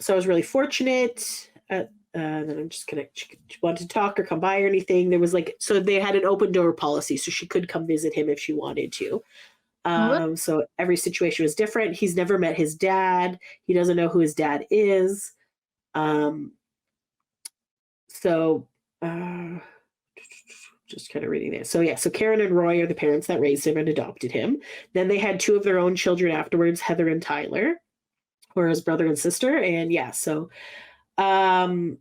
I was really fortunate. Then I'm just gonna want to talk or come by or anything. There was so they had an open door policy, so she could come visit him if she wanted to. So every situation was different. He's never met his dad. He doesn't know who his dad is. Just kind of reading this. So yeah, so Karen and Roy are the parents that raised him and adopted him. Then they had 2 of their own children afterwards, Heather and Tyler, who are his brother and sister. And yeah, so it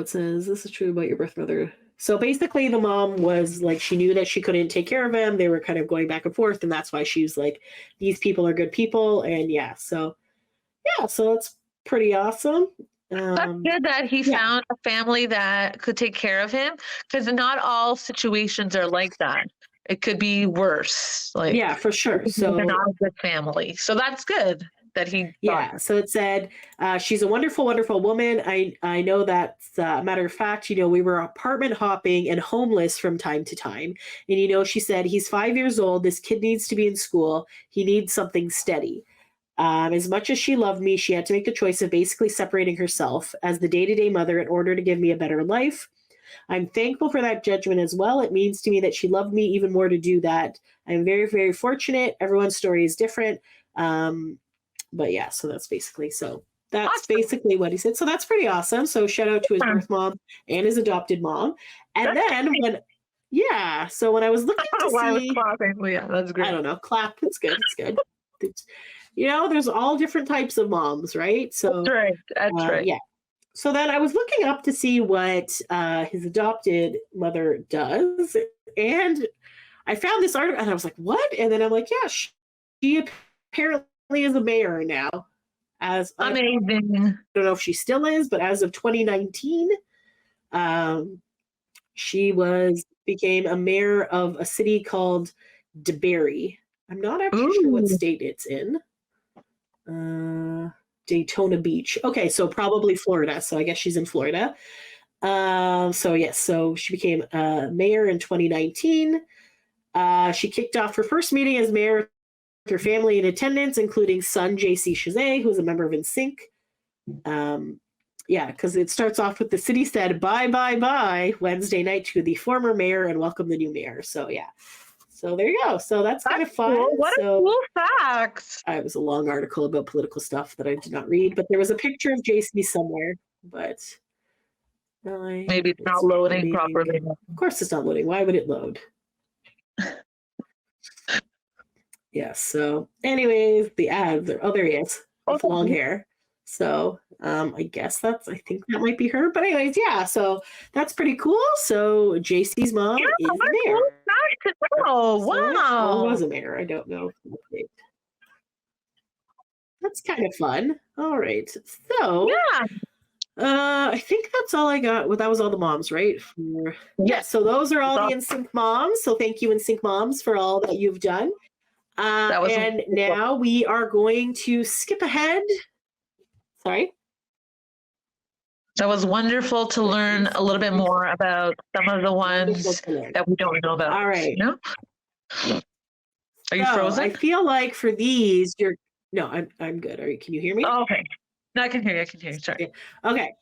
says, this is true about your birth mother. So basically the mom was she knew that she couldn't take care of him. They were kind of going back and forth. And that's why she was like, these people are good people. And so it's pretty awesome. That's good that he found a family that could take care of him, because not all situations are like that. It could be worse. Yeah, for sure. So they're not a good family. So that's good that he. So it said, she's a wonderful, wonderful woman. I know that's a matter of fact, we were apartment hopping and homeless from time to time. And, she said, he's 5 years old. This kid needs to be in school. He needs something steady. As much as she loved me, she had to make the choice of basically separating herself as the day-to-day mother in order to give me a better life. I'm thankful for that judgment as well. It means to me that she loved me even more to do that. I'm very, very fortunate. Everyone's story is different. But yeah, so that's basically, basically what he said. So that's pretty awesome. So shout out to his birth mom and his adopted mom. And then so when I was looking to see, that's great. I don't know, clap. It's good. It's good. There's all different types of moms, right? So that's right. Yeah. So then I was looking up to see what his adopted mother does, and I found this article, and I was like, "What?" And then I'm like, "Yeah, she apparently is a mayor now." Amazing. I don't know if she still is, but as of 2019, she became a mayor of a city called DeBerry. I'm not actually sure what state it's in. Daytona Beach. Okay, so probably Florida. So I guess she's in Florida. So she became mayor in 2019. She kicked off her first meeting as mayor with her family in attendance, including son JC Chazay, who's a member of NSYNC. Because it starts off with the city said bye Wednesday night to the former mayor and welcome the new mayor. So yeah. So there you go. So that's kind of fun. Cool. What a cool fact. It was a long article about political stuff that I did not read, but there was a picture of JC somewhere, but maybe it's not loading properly. Of course it's not loading. Why would it load? Yeah, so anyways, the ad, there he is with long hair. So I guess I think that might be her. But anyways, yeah, so that's pretty cool. So JC's mom is the mayor. Oh, wow. Or was a mayor. I don't know. That's kind of fun. All right. So I think that's all I got. Well, that was all the moms, right? So those are all the NSYNC moms. So thank you, NSYNC moms, for all that you've done. And now we are going to skip ahead. Sorry? That was wonderful to learn a little bit more about some of the ones that we don't know about. All right. No? Are you frozen? I feel like for these, I'm good. Can you hear me? Oh, okay. No, I can hear you. Sorry. Okay.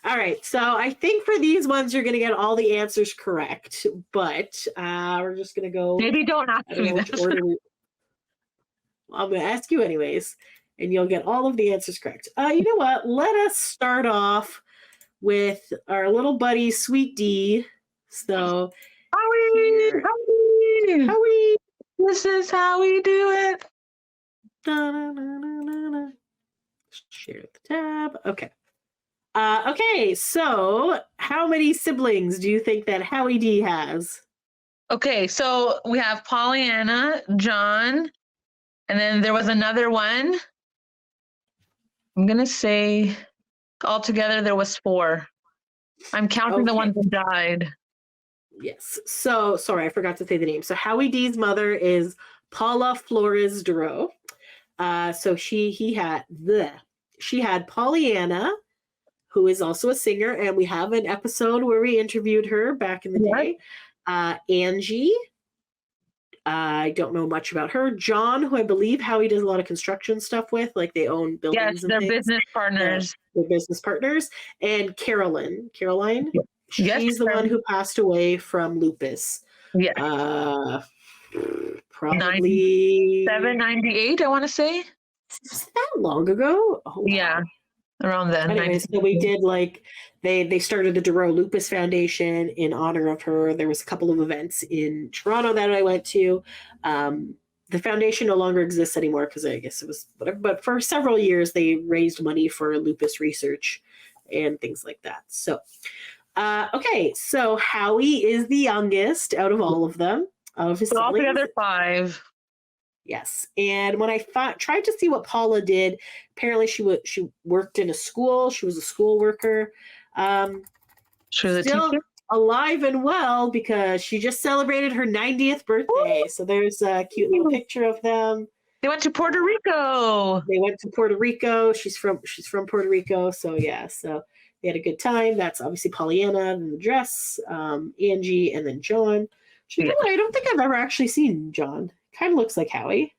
All right. So I think for these ones, you're going to get all the answers correct, but we're just going to go. Maybe don't ask me that. I'm going to ask you anyways, and you'll get all of the answers correct. You know what? Let us start off with our little buddy, Sweet D. So, Howie! This is how we do it. Share the tab. Okay. Okay, so how many siblings do you think that Howie D has? Okay, so we have Pollyanna, John, and then there was another one. I'm going to say altogether there was 4. I'm counting the ones that died. Yes. So, sorry, I forgot to say the name. So Howie D's mother is Paula Flores Duro. So she had Pollyanna, who is also a singer, and we have an episode where we interviewed her back in the day. Angie, I don't know much about her. John, who I believe Howie does a lot of construction stuff with, like they own buildings. Yes, they're business partners. They're business partners. And Caroline, she's the one who passed away from lupus. Yeah. Probably 98, I want to say. Is that long ago? Oh, wow. Yeah, around then. Anyway, so we did they started the Duro Lupus Foundation in honor of her. There was a couple of events in Toronto that I went to. The foundation no longer exists anymore because I guess it was whatever. But for several years, they raised money for lupus research and things like that. So, okay, so Howie is the youngest out of all of them. Of his siblings. Altogether 5. Yes, and when I tried to see what Paula did, apparently she worked in a school. She was a school worker. She was still alive and well because she just celebrated her 90th birthday. So there's a cute little picture of them. They went to Puerto Rico. She's from Puerto Rico. So yeah, so they had a good time. That's obviously Pollyanna in the dress, Angie, and then John. You know what? I don't think I've ever actually seen John. Kind of looks like Howie.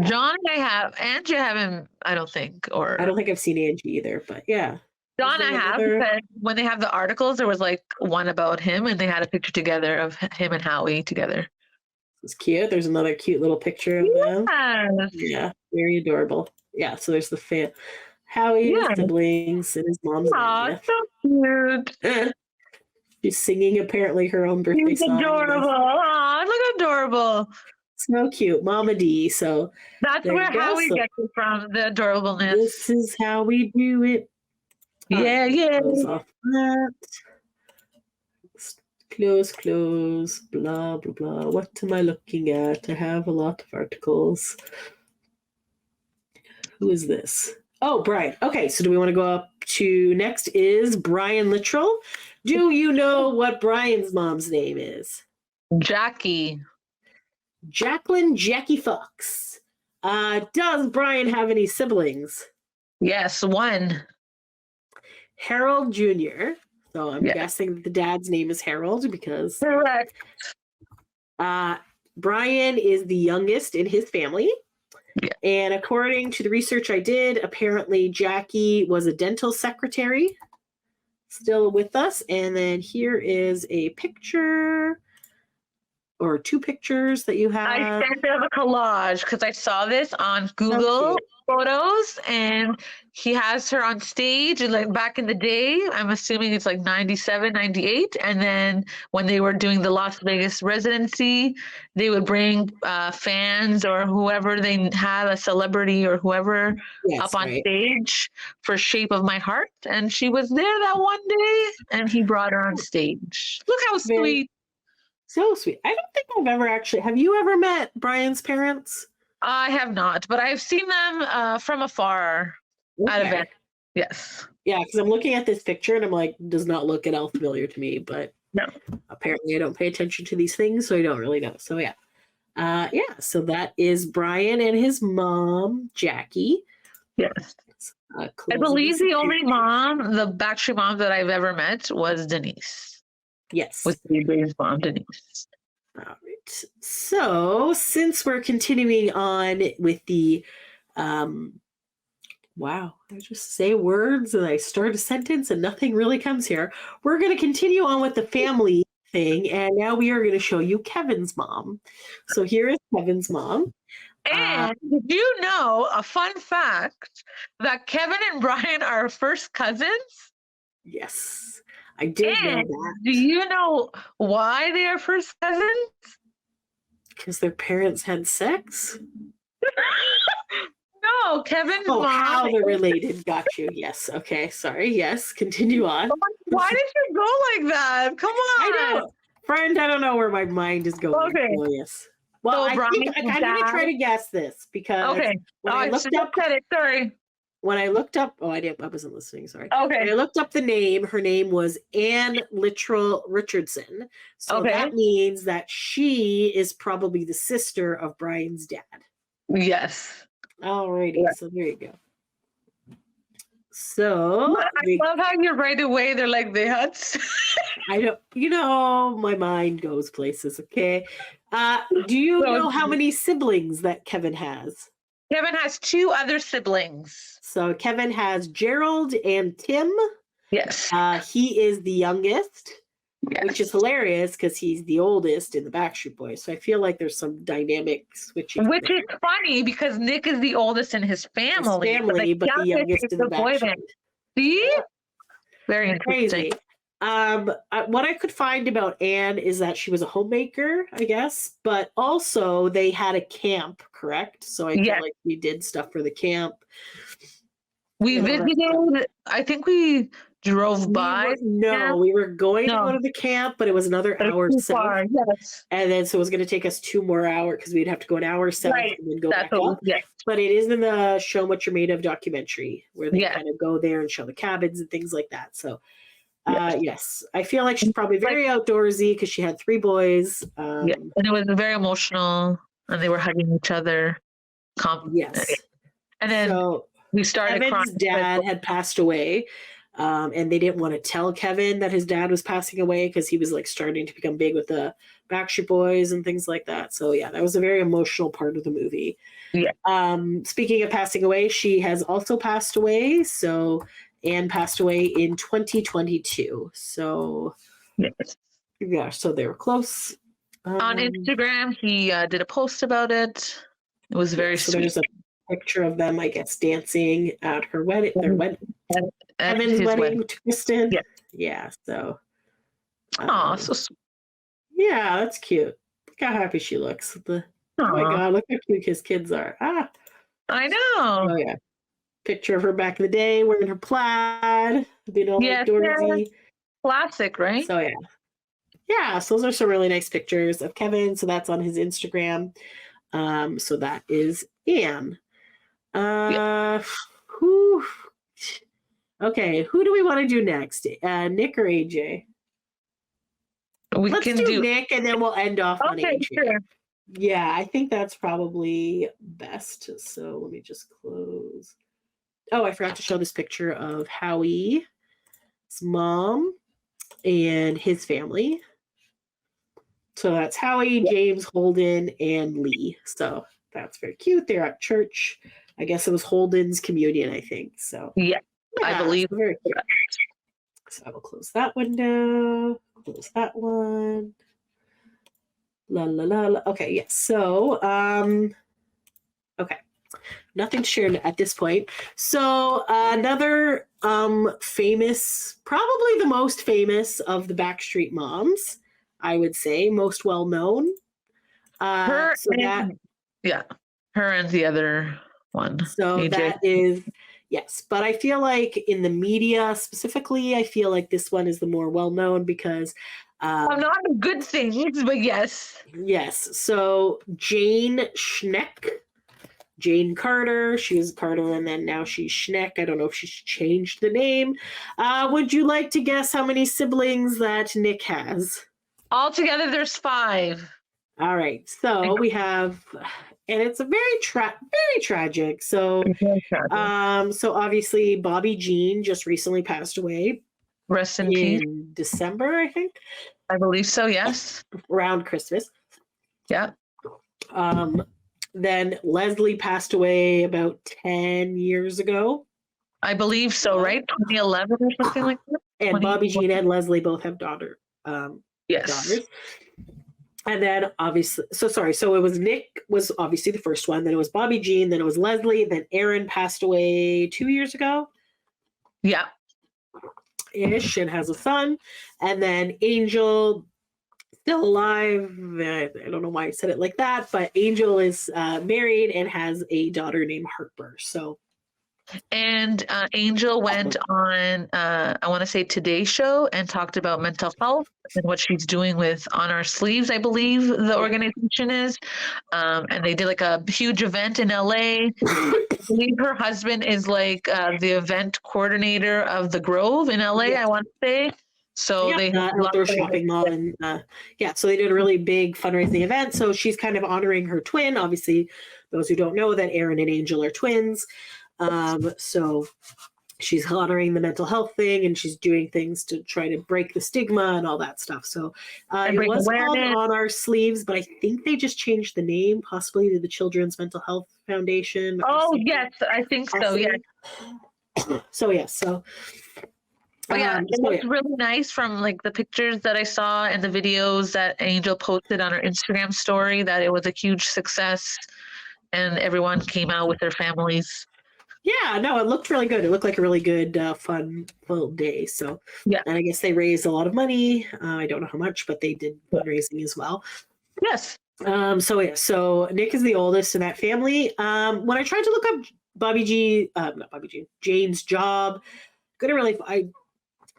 John, I have. Angie, I haven't. I don't think. Or I don't think I've seen Angie either. But yeah, John, I have. Because when they have the articles, there was like one about him, and they had a picture together of him and Howie together. It's cute. There's another cute little picture of them. Yeah, very adorable. Yeah. So there's the Howie, his siblings, and his mom's. Aw, so cute. She's singing apparently her own birthday song. Adorable. Aw, look adorable. So cute. Mama D. So that's where Howie gets it from, the adorableness. This is how we do it. Yeah. Close off that. Close, blah, blah, blah. What am I looking at? I have a lot of articles. Who is this? Oh, Brian. Okay, so do we want to go up to next is Brian Littrell. Do you know what Brian's mom's name is? Jackie. Jackie Fox. Does Brian have any siblings? Yes, 1. Harold Jr. So I'm guessing that the dad's name is Harold because... Correct. Brian is the youngest in his family. Yeah. And according to the research I did, apparently Jackie was a dental secretary. Still with us. And then here is a picture or two pictures that you have? I sent them a collage because I saw this on Google cute. Photos, and he has her on stage. And like back in the day, I'm assuming it's like 97, 98. And then when they were doing the Las Vegas residency, they would bring fans or whoever they had, a celebrity or whoever, up on stage for Shape of My Heart. And she was there that one day, and he brought her on stage. Look how sweet. So sweet. I don't think I've ever actually. Have you ever met Brian's parents? I have not, but I've seen them from afar at events. Yes. Yeah, because I'm looking at this picture and I'm like, does not look at all familiar to me, but no. Apparently I don't pay attention to these things, so I don't really know. So yeah. So that is Brian and his mom, Jackie. Yes. I believe the only mom, the Backstreet mom that I've ever met was Denise. Yes. With the mom, Denise. All right. So since we're continuing on with the, wow, I just say words and I start a sentence and nothing really comes here. We're going to continue on with the family thing. And now we are going to show you Kevin's mom. So here is Kevin's mom. And did you know a fun fact that Kevin and Brian are first cousins? Yes, I did know that. Do you know why they are first cousins? Because their parents had sex? No, Kevin's mom. How they're related. Got you. Yes. Okay. Sorry. Yes. Continue on. Why did you go like that? Come on. I know. Friend, I don't know where my mind is going. Okay. Oh, yes. Well, so I'm going to try to guess this because when I looked up, sorry. When I looked up, I wasn't listening. Sorry. Okay. When I looked up the name, her name was Anne Littrell Richardson. So that means that she is probably the sister of Brian's dad. Yes. Alrighty. Yeah. So there you go. So I love how you right away they're like the Huts. I don't, my mind goes places. Okay. Do you know how many siblings that Kevin has? Kevin has two other siblings. So Kevin has Gerald and Tim. Yes. He is the youngest, which is hilarious because he's the oldest in the Backstreet Boys. So I feel like there's some dynamic switching. Which is funny because Nick is the oldest in his family. But the youngest in the Backstreet. See? Very interesting. Crazy. What I could find about Anne is that she was a homemaker, I guess, but also they had a camp, correct? So I feel like we did stuff for the camp. We visited, I think we drove by. We were going to go to the camp, but it was another hour south. Yes. And then so it was going to take us 2 more hours because we'd have to go an hour south and then go back up. Yes. But it is in the Show What You're Made Of documentary where they kind of go there and show the cabins and things like that. So yes, I feel like she's probably very outdoorsy because she had 3 boys. And it was very emotional, and they were hugging each other. Yes. And then we started Kevin's dad had passed away, and they didn't want to tell Kevin that his dad was passing away because he was like starting to become big with the Backstreet Boys and things like that. So yeah, that was a very emotional part of the movie. Yeah. Speaking of passing away, she has also passed away. So Anne passed away in 2022. So so they were close. On Instagram, he did a post about it. It was very sweet. There's a picture of them, I guess, dancing at her wedding. Their wedding. Kevin's wedding to Kristen. Yeah. So. So sweet. Yeah, that's cute. Look how happy she looks. Oh my God! Look how cute his kids are. I know. Oh yeah. Picture of her back in the day wearing her plaid, being all outdoorsy. Classic, right? So yeah. So those are some really nice pictures of Kevin. So that's on his Instagram. So that is Anne. Who do we want to do next? Nick or AJ? Let's do Nick, and then we'll end off on AJ. Sure. Yeah, I think that's probably best. So let me just close. Oh, I forgot to show this picture of Howie's mom and his family. So that's Howie, James, Holden, and Lee. So that's very cute. They're at church. I guess it was Holden's communion, I think. So I believe. Very cute. So I will close that window. Close that one. La la la la. Okay, yes. So, okay. Nothing to share at this point. So, another famous, probably the most famous of the Backstreet Moms, I would say, most well known. Her So that, yeah, her and the other one. so AJ. that is, yes. But I feel like in the media specifically, I feel like this one is the more well known because. I'm not good things, but yes. Yes. So Jane Schneck. Jane Carter. She was Carter, and then now she's Schneck. I don't know if she's changed the name. Would you like to guess how many siblings that Nick has? Altogether, there's 5. All right. So we have, and it's a very tragic. So, so obviously Bobby Jean just recently passed away. Rest in peace. In December, I think. I believe so. Yes. Around Christmas. Yeah. Then Leslie passed away about 10 years ago. I believe so, right? 2011 or something like that. And Bobby Jean and Leslie both have daughters. Yes. And then obviously, so it was Nick was obviously the first one. Then it was Bobby Jean. Then it was Leslie. Then Aaron passed away 2 years ago. Yeah. Ish, and has a son. And then Angel, still alive. I don't know why I said it like that, but Angel is married and has a daughter named Harper. So, and Angel went on, I want to say Today Show, and talked about mental health and what she's doing with On Our Sleeves, I believe the organization is. And they did like a huge event in LA. I believe her husband is like the event coordinator of the Grove in LA, I want to say. So they have outdoor shopping mall, and so they did a really big fundraising event. So she's kind of honoring her twin. Obviously, those who don't know that Aaron and Angel are twins. So she's honoring the mental health thing, and she's doing things to try to break the stigma and all that stuff. So it was called On Our Sleeves, but I think they just changed the name, possibly to the Children's Mental Health Foundation. Oh yes, I think so. Yeah. So yes, so. But yeah, it was really nice from like the pictures that I saw and the videos that Angel posted on her Instagram story that it was a huge success and everyone came out with their families. Yeah, no, it looked really good. It looked like a really good, fun, full day. So, yeah. And I guess they raised a lot of money. I don't know how much, but they did fundraising as well. Yes. So Nick is the oldest in that family. When I tried to look up Jane's job, couldn't really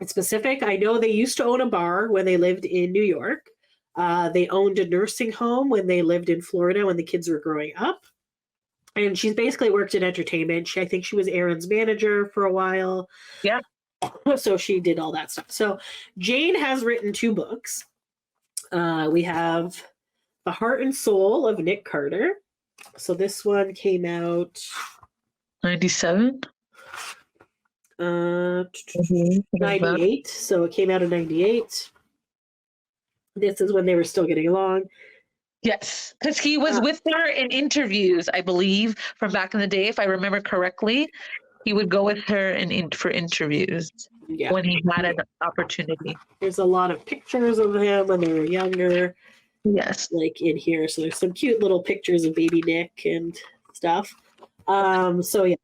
it's specific. I know they used to own a bar when they lived in New York. They owned a nursing home when they lived in Florida when the kids were growing up. And she's basically worked in entertainment. I think she was Aaron's manager for a while. Yeah. So she did all that stuff. So Jane has written 2 books. We have The Heart and Soul of Nick Carter. So this one came out 97. 98. So it came out in 98. This is when they were still getting along. Yes, because he was with her in interviews, I believe, from back in the day. If I remember correctly, he would go with her for interviews when he had an opportunity. There's a lot of pictures of him when they were younger. Yes, like in here. So there's some cute little pictures of baby Nick and stuff. So it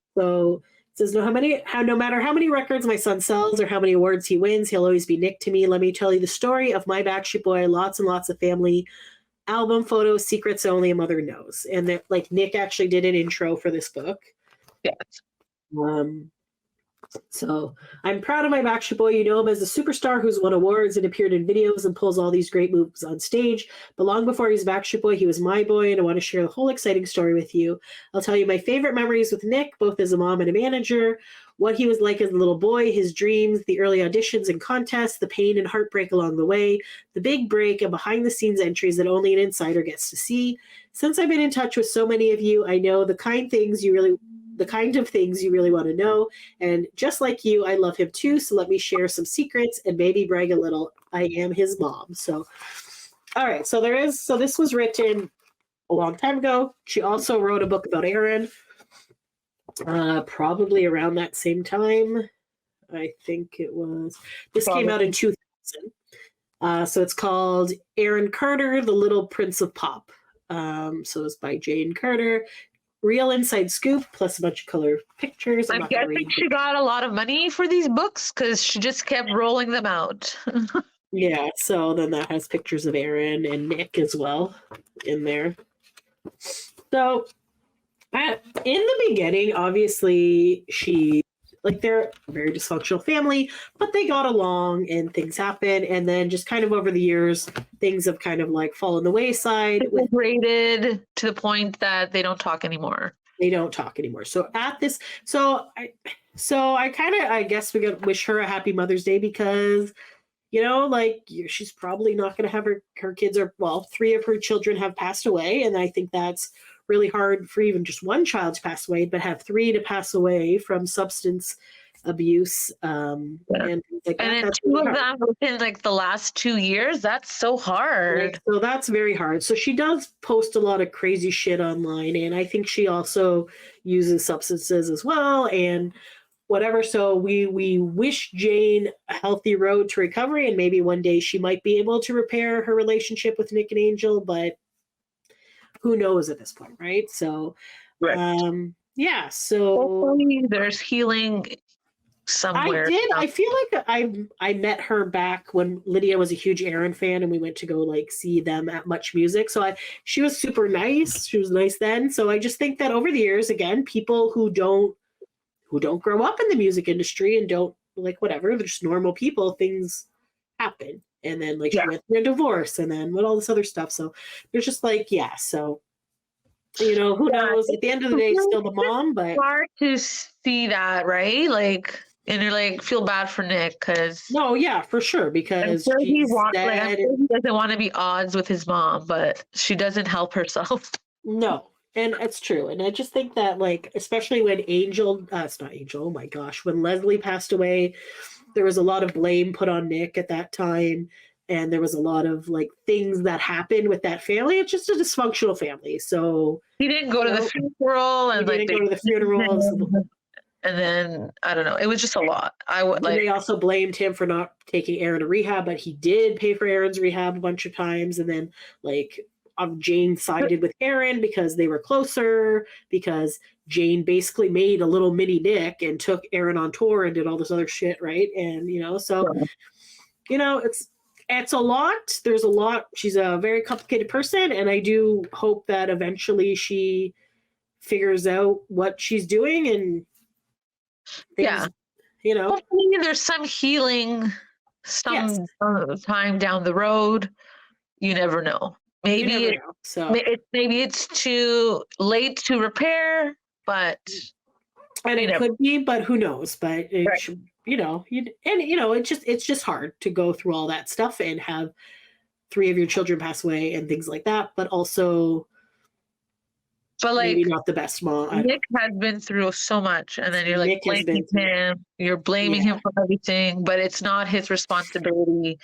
says no matter how many records my son sells or how many awards he wins, he'll always be Nick to me. Let me tell you the story of my Backstreet Boy. Lots and lots of family album photos, secrets only a mother knows. And like Nick actually did an intro for this book. Yes. So I'm proud of my Backstreet Boy. You know him as a superstar who's won awards and appeared in videos and pulls all these great moves on stage. But long before he was Backstreet Boy, he was my boy, and I want to share the whole exciting story with you. I'll tell you my favorite memories with Nick, both as a mom and a manager, what he was like as a little boy, his dreams, the early auditions and contests, the pain and heartbreak along the way, the big break, and behind-the-scenes entries that only an insider gets to see. Since I've been in touch with so many of you, I know the kind of things you really want to know. And just like you, I love him too. So let me share some secrets and maybe brag a little. I am his mom. So, all right. So this was written a long time ago. She also wrote a book about Aaron, probably around that same time. I think it was, this came out in 2000. So it's called Aaron Carter, The Little Prince of Pop. So it's by Jane Carter. Real inside scoop plus a bunch of color pictures. I'm guessing she got a lot of money for these books because she just kept rolling them out. Yeah, so then that has pictures of Aaron and Nick as well in there. So in the beginning, obviously, they're a very dysfunctional family, but they got along and things happen. And then just kind of over the years, things have kind of like fallen the wayside. Separated to the point that they don't talk anymore. They don't talk anymore. So I guess we gotta wish her a happy Mother's Day because, she's probably not going to have her kids three of her children have passed away. And I think that's really hard for even just one child to pass away, but have three to pass away from substance abuse. And things like that. And two of them within like the last 2 years, that's so hard. So that's very hard. So she does post a lot of crazy shit online. And I think she also uses substances as well and whatever. So we wish Jane a healthy road to recovery. And maybe one day she might be able to repair her relationship with Nick and Angel, but who knows at this point, right? So, right. Yeah. So hopefully there's healing somewhere. I feel like I met her back when Lydia was a huge Aaron fan, and we went to go like see them at Much Music. So she was super nice. She was nice then. So I just think that over the years, again, people who don't grow up in the music industry and don't like whatever, they're just normal people. Things happen. And then she went through a divorce and then with all this other stuff. So there's just so, who knows? At the end of the day, it's still the mom, but. It's hard to see that, right? And you're feel bad for Nick because. No, yeah, for sure. Because he doesn't want to be odds with his mom, but she doesn't help herself. No. And it's true. And I just think that especially when it's not Angel, oh my gosh, when Leslie passed away, there was a lot of blame put on Nick at that time. And there was a lot of things that happened with that family. It's just a dysfunctional family. So he didn't go to the funeral and didn't go to the funeral. And then I don't know. It was just a lot. They also blamed him for not taking Aaron to rehab, but he did pay for Aaron's rehab a bunch of times. And then Jane sided with Aaron because they were closer, because Jane basically made a little mini Nick and took Aaron on tour and did all this other shit, right? And it's a lot. There's a lot. She's a very complicated person, and I do hope that eventually she figures out what she's doing and things, hopefully there's some healing time down the road. You never know. Maybe it's too late to repair, but it could be, but who knows? But it's just hard to go through all that stuff and have three of your children pass away and things like that. But also, maybe not the best mom. Nick has been through so much, and then you're blaming him. You're blaming him for everything, but it's not his responsibility.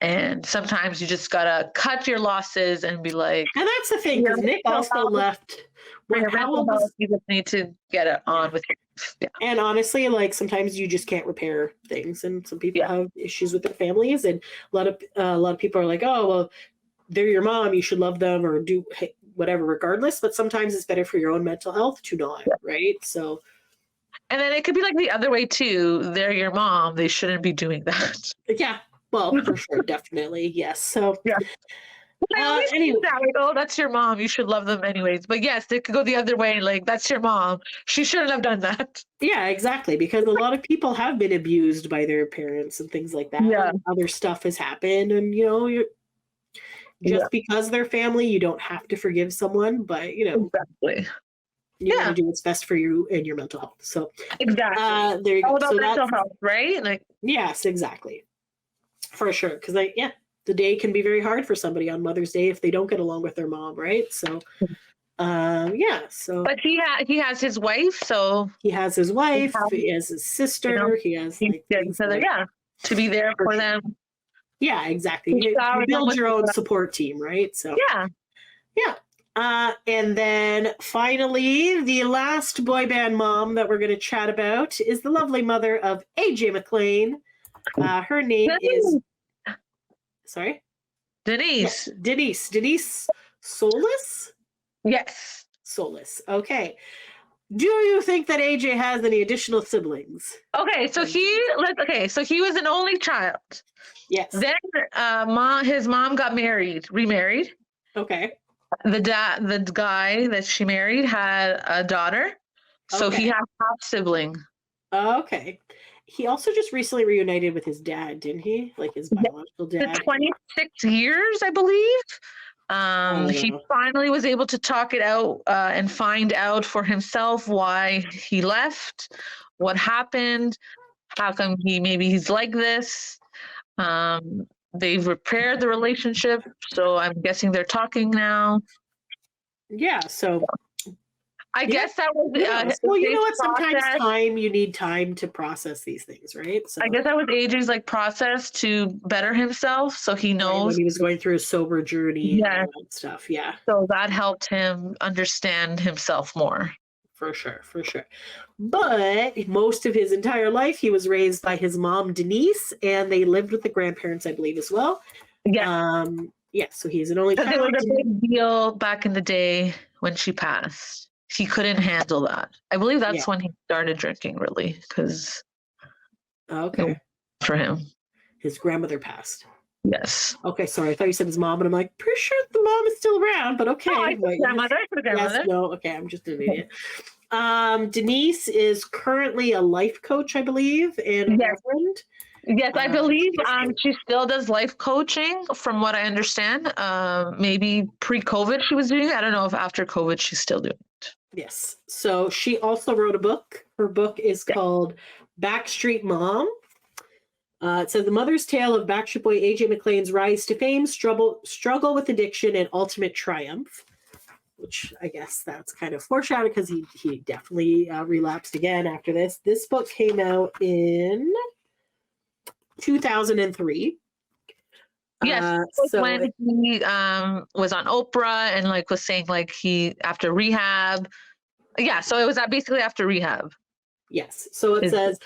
And sometimes you just gotta cut your losses and be and that's the thing, because Nick also left. You just need to get it on with it. Yeah. And honestly, sometimes you just can't repair things, and some people have issues with their families, and a lot of people are oh well, they're your mom, you should love them or do whatever regardless. But sometimes it's better for your own mental health to not, right? So. And then it could be the other way too. They're your mom, they shouldn't be doing that. Yeah. Well, for sure, definitely, yes. So, anyway, that's your mom. You should love them anyways. But yes, it could go the other way. That's your mom. She shouldn't have done that. Yeah, exactly. Because a lot of people have been abused by their parents and things like that. Yeah. And other stuff has happened, and you're just because they're family, you don't have to forgive someone, but exactly. You want to do what's best for you and your mental health. So exactly. There you go. All about mental health, right? Yes, exactly. For sure, because the day can be very hard for somebody on Mother's Day if they don't get along with their mom, right? So, So, but he has his wife, so he has his wife, he has his sister, he has to be there for them. Yeah, exactly. You build your own support team, right? So and then finally, the last boy band mom that we're going to chat about is the lovely mother of AJ McLean. Her name is Sorry? Denise. Yes, Denise Solis? Yes. Solis. Okay. Do you think that AJ has any additional siblings? Okay, so he was an only child. Yes. Then his mom got remarried. Okay. The guy that she married had a daughter. So he has half sibling. Okay. He also just recently reunited with his dad, didn't he? Like his biological dad. 26 years, I believe. He finally was able to talk it out and find out for himself why he left, what happened, how come he's like this. They've repaired the relationship, so I'm guessing they're talking now. Yeah, so I guess that was well, you know what? Sometimes you need time to process these things, right? So I guess that was AJ's process to better himself, so he knows when he was going through a sober journey and all that stuff. Yeah. So that helped him understand himself more. For sure. But most of his entire life, he was raised by his mom, Denise, and they lived with the grandparents, I believe, as well. Yeah. So he's an only child. It was a big deal back in the day when she passed. He couldn't handle that. I believe that's when he started drinking, really, because for him, his grandmother passed. Yes. Okay, sorry. I thought you said his mom, and I'm like, pretty sure the mom is still around, but okay. Oh, I said grandmother. Yes, no, okay, I'm just an idiot. Denise is currently a life coach, I believe, and a reverend. Yes, I believe she still does life coaching, from what I understand. Maybe pre-COVID she was doing it. I don't know if after COVID she's still doing it. Yes. So she also wrote a book. Her book is called Backstreet Mom. It says the mother's tale of Backstreet Boy AJ McLean's rise to fame, struggle with addiction, and ultimate triumph. Which I guess that's kind of foreshadowed because he definitely relapsed again after this. This book came out in 2003. Yes, so when he was on Oprah and was saying he after rehab. Yeah, so it was basically after rehab. Yes, so it says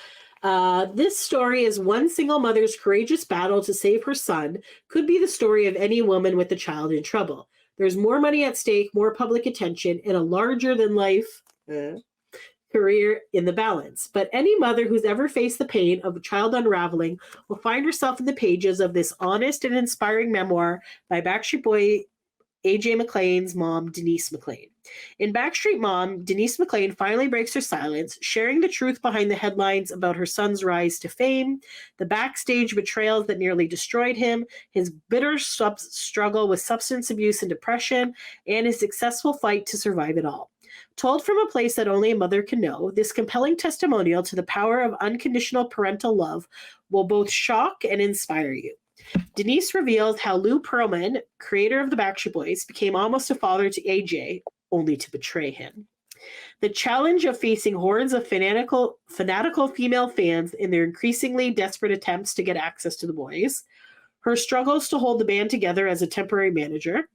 this story is one single mother's courageous battle to save her son. Could be the story of any woman with a child in trouble. There's more money at stake, more public attention, and a larger than life career in the balance. But any mother who's ever faced the pain of a child unraveling will find herself in the pages of this honest and inspiring memoir by Backstreet Boy AJ McLean's mom, Denise McLean. In Backstreet Mom, Denise McLean finally breaks her silence, sharing the truth behind the headlines about her son's rise to fame, the backstage betrayals that nearly destroyed him, his bitter struggle with substance abuse and depression, and his successful fight to survive it all. Told from a place that only a mother can know, this compelling testimonial to the power of unconditional parental love will both shock and inspire you. Denise reveals how Lou Pearlman, creator of the Backstreet Boys, became almost a father to AJ, only to betray him. The challenge of facing hordes of fanatical female fans in their increasingly desperate attempts to get access to the boys. Her struggles to hold the band together as a temporary manager.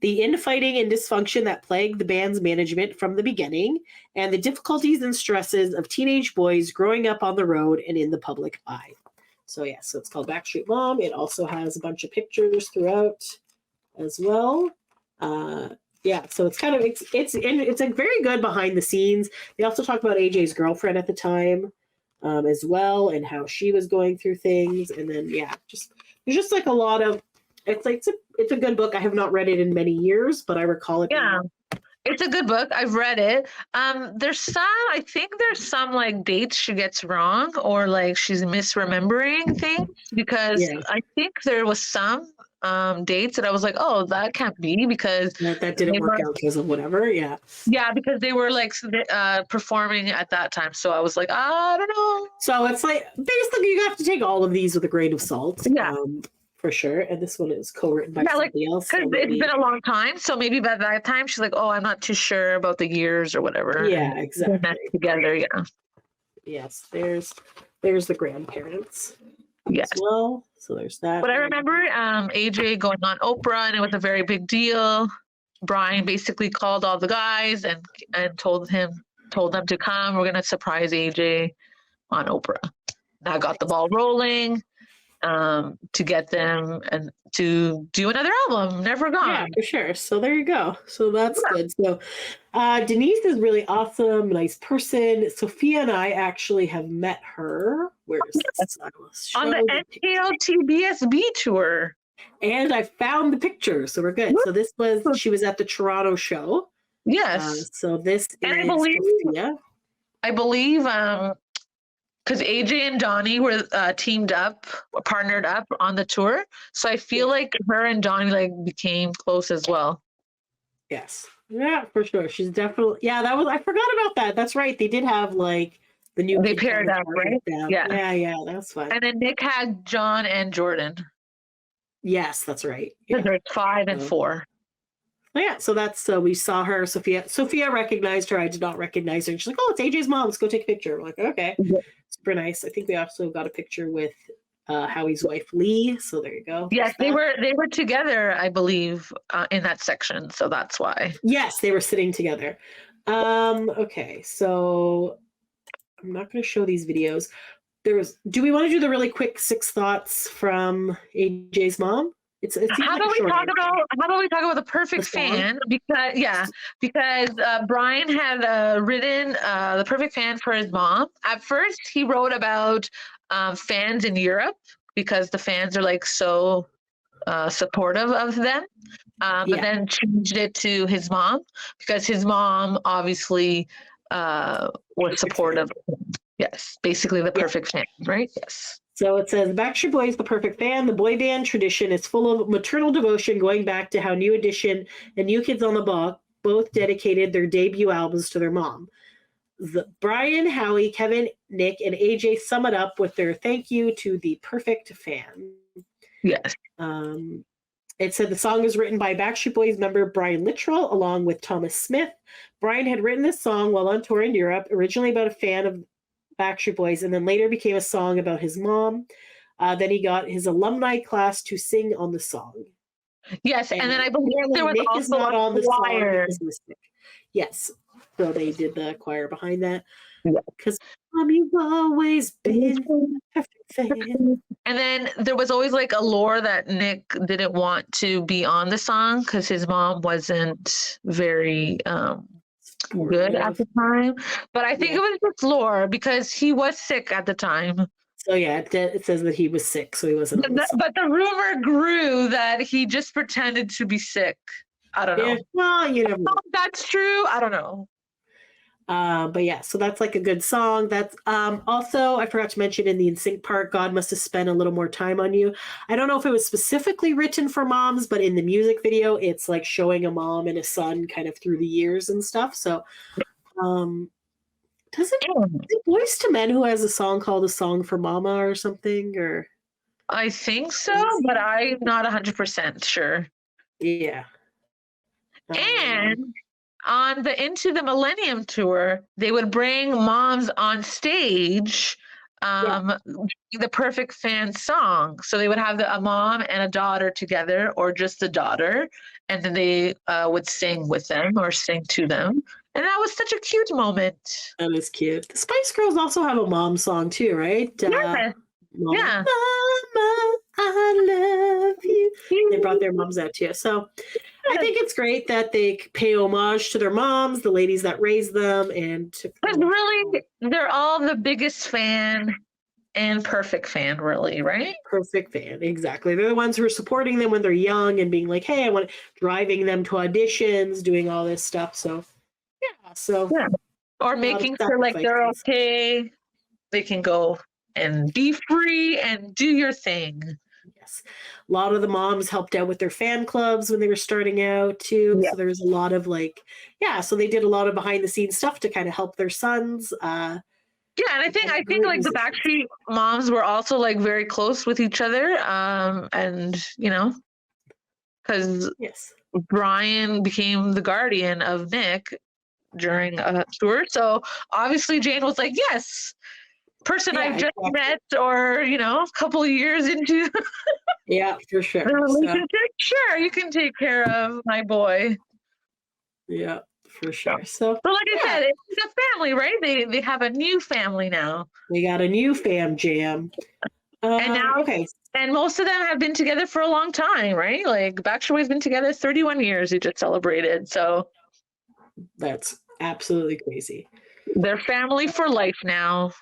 The infighting and dysfunction that plagued the band's management from the beginning, and the difficulties and stresses of teenage boys growing up on the road and in the public eye. So it's called Backstreet Mom. It also has a bunch of pictures throughout as well. So it's kind of it's a very good behind the scenes. They also talk about AJ's girlfriend at the time as well, and how she was going through things. And then there's just a lot of it's a good book. I have not read it in many years, but I recall it. Yeah. It's a good book. I've read it. I think there's some dates she gets wrong, or she's misremembering things, because I think there was some dates that I was like, oh, that can't be, because that didn't work out because of whatever. Yeah, because they were performing at that time. So I was like, I don't know. So it's basically you have to take all of these with a grain of salt. Yeah. For sure. And this one is co-written by somebody else. Because it's been a long time. So maybe by that time she's like, oh, I'm not too sure about the years or whatever. Yeah, exactly. Together, yeah. Yes, there's the grandparents as well. So there's that. But I remember AJ going on Oprah, and it was a very big deal. Brian basically called all the guys and told them to come. We're gonna surprise AJ on Oprah. That got the ball rolling. to get them and to do another album. Never Gone. Yeah, for sure. So there you go. So that's good. So Denise is really awesome, nice person. Sophia and I actually have met her. Where is this? On the NKOTB BSB tour. And I found the picture, so we're good. So she was at the Toronto show. Yes. So this and is Sophia. I believe because AJ and Donnie were partnered up on the tour. So I feel like her and Donnie like became close as well. Yes. Yeah, for sure. She's definitely I forgot about that. That's right. They did have like the new they paired up, right? Yeah, that's fun. And then Nick had John and Jordan. Yes, that's right. Yeah. There's 5 and 4. Yeah, so that's we saw her. Sophia recognized her. I did not recognize her. And she's like, "Oh, it's AJ's mom. Let's go take a picture." We're like, "Okay, super nice." I think we also got a picture with Howie's wife Lee. So there you go. Yes, they were together, I believe, in that section. So that's why. Yes, they were sitting together. Okay, so I'm not going to show these videos. Do we want to do the really quick 6 thoughts from AJ's mom? How about we talk about the perfect fan? Because Brian had written the perfect fan for his mom. At first, he wrote about fans in Europe because the fans are like so supportive of them. But then changed it to his mom because his mom obviously was supportive. Yes, basically the perfect fan, right? Yes. So it says, Backstreet Boys, the perfect fan. The boy band tradition is full of maternal devotion going back to how New Edition and New Kids on the Block both dedicated their debut albums to their mom. Brian, Howie, Kevin, Nick, and AJ sum it up with their thank you to the perfect fan. Yes. It said the song is written by Backstreet Boys member Brian Littrell along with Thomas Smith. Brian had written this song while on tour in Europe, originally about a fan of Backstreet Boys, and then later became a song about his mom. Then he got his alumni class to sing on the song. Yes, and then I believe there was Nick also is not a on the choir. song. Yes, so they did the choir behind that. Yeah. Because Mom, you've always been a perfect fan. And then there was always like a lore that Nick didn't want to be on the song because his mom wasn't very good at the time, but I think it was just lore because he was sick at the time. So yeah, it says that he was sick, so he wasn't. But the rumor grew that he just pretended to be sick. I don't know. Yeah, well, you never know. That's true. I don't know. But yeah, so that's like a good song. That's also, I forgot to mention in the NSYNC part, God must have spent a little more time on you. I don't know if it was specifically written for moms, but in the music video, it's like showing a mom and a son kind of through the years and stuff. So is it Boys to Men who has a song called A Song for Mama or something? Or I think so, but I'm not 100% sure. Yeah. And on the Into the Millennium tour, they would bring moms on stage, the perfect fan song. So they would have a mom and a daughter together, or just the daughter, and then they would sing with them or sing to them. And that was such a cute moment. That is cute. The Spice Girls also have a mom song too, right? Yeah. Mama, I love you. They brought their moms out too. So I think it's great that they pay homage to their moms, the ladies that raised them, and really, they're all the biggest fan and perfect fan, really, right? Perfect fan, exactly. They're the ones who are supporting them when they're young and being like, "Hey, I want," driving them to auditions, doing all this stuff. So or making sure like they're okay, they can go and be free and do your thing. Yes. A lot of the moms helped out with their fan clubs when they were starting out too. Yeah. So there's a lot of so they did a lot of behind the scenes stuff to kind of help their sons. And I think like the Backstreet moms were also like very close with each other. And because Brian became the guardian of Nick during a tour. So obviously Jane was like, yes, person I just met, or a couple of years into for sure the relationship. Sure, you can take care of my boy. Yeah, for sure. So like I said, it's a family, right? They have a new family now. We got a new fam jam. And now, okay. And most of them have been together for a long time, right? Like Backstreet Boys been together 31 years. They just celebrated. So that's absolutely crazy. They're family for life now.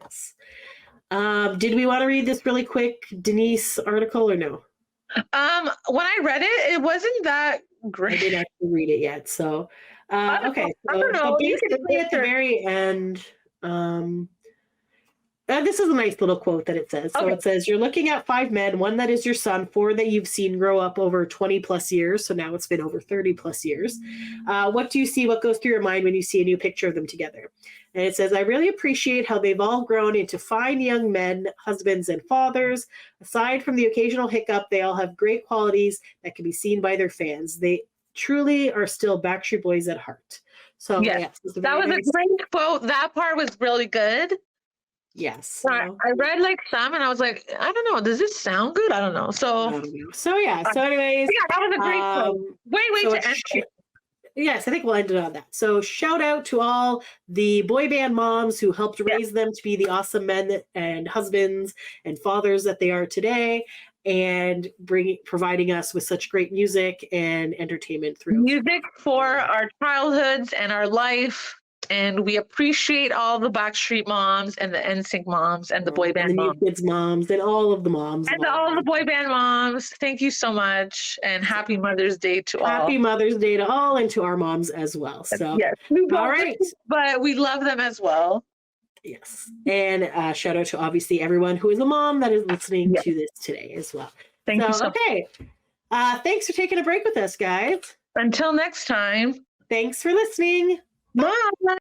Yes. Did we want to read this really quick Denise article or no? When I read it, it wasn't that great. I didn't actually read it yet. So, okay. I don't know. Basically at the very end, this is a nice little quote that it says. So it says, you're looking at 5 men, 1 that is your son, 4 that you've seen grow up over 20 plus years. So now it's been over 30 plus years. What do you see? What goes through your mind when you see a new picture of them together? And it says, I really appreciate how they've all grown into fine young men, husbands, and fathers. Aside from the occasional hiccup, they all have great qualities that can be seen by their fans. They truly are still Backstreet Boys at heart. So yes, that was a great quote. That part was really good. Yes. I read like some and I was like, I don't know. Does this sound good? I don't know. So anyways. Yeah, that was a great quote. Wait to end it. Yes, I think we'll end it on that. So shout out to all the boy band moms who helped raise them to be the awesome men and husbands and fathers that they are today, and providing us with such great music and entertainment through music for our childhoods and our life. And we appreciate all the Backstreet moms and the NSYNC moms and the boy band moms. New Kids moms and all of the moms. And all the boy band moms. Thank you so much. And happy Mother's Day to all. Happy Mother's Day to all and to our moms as well. So, yes. All right. But we love them as well. Yes. And shout out to obviously everyone who is a mom that is listening to this today as well. Thank you so much. Thanks for taking a break with us, guys. Until next time. Thanks for listening. Bye.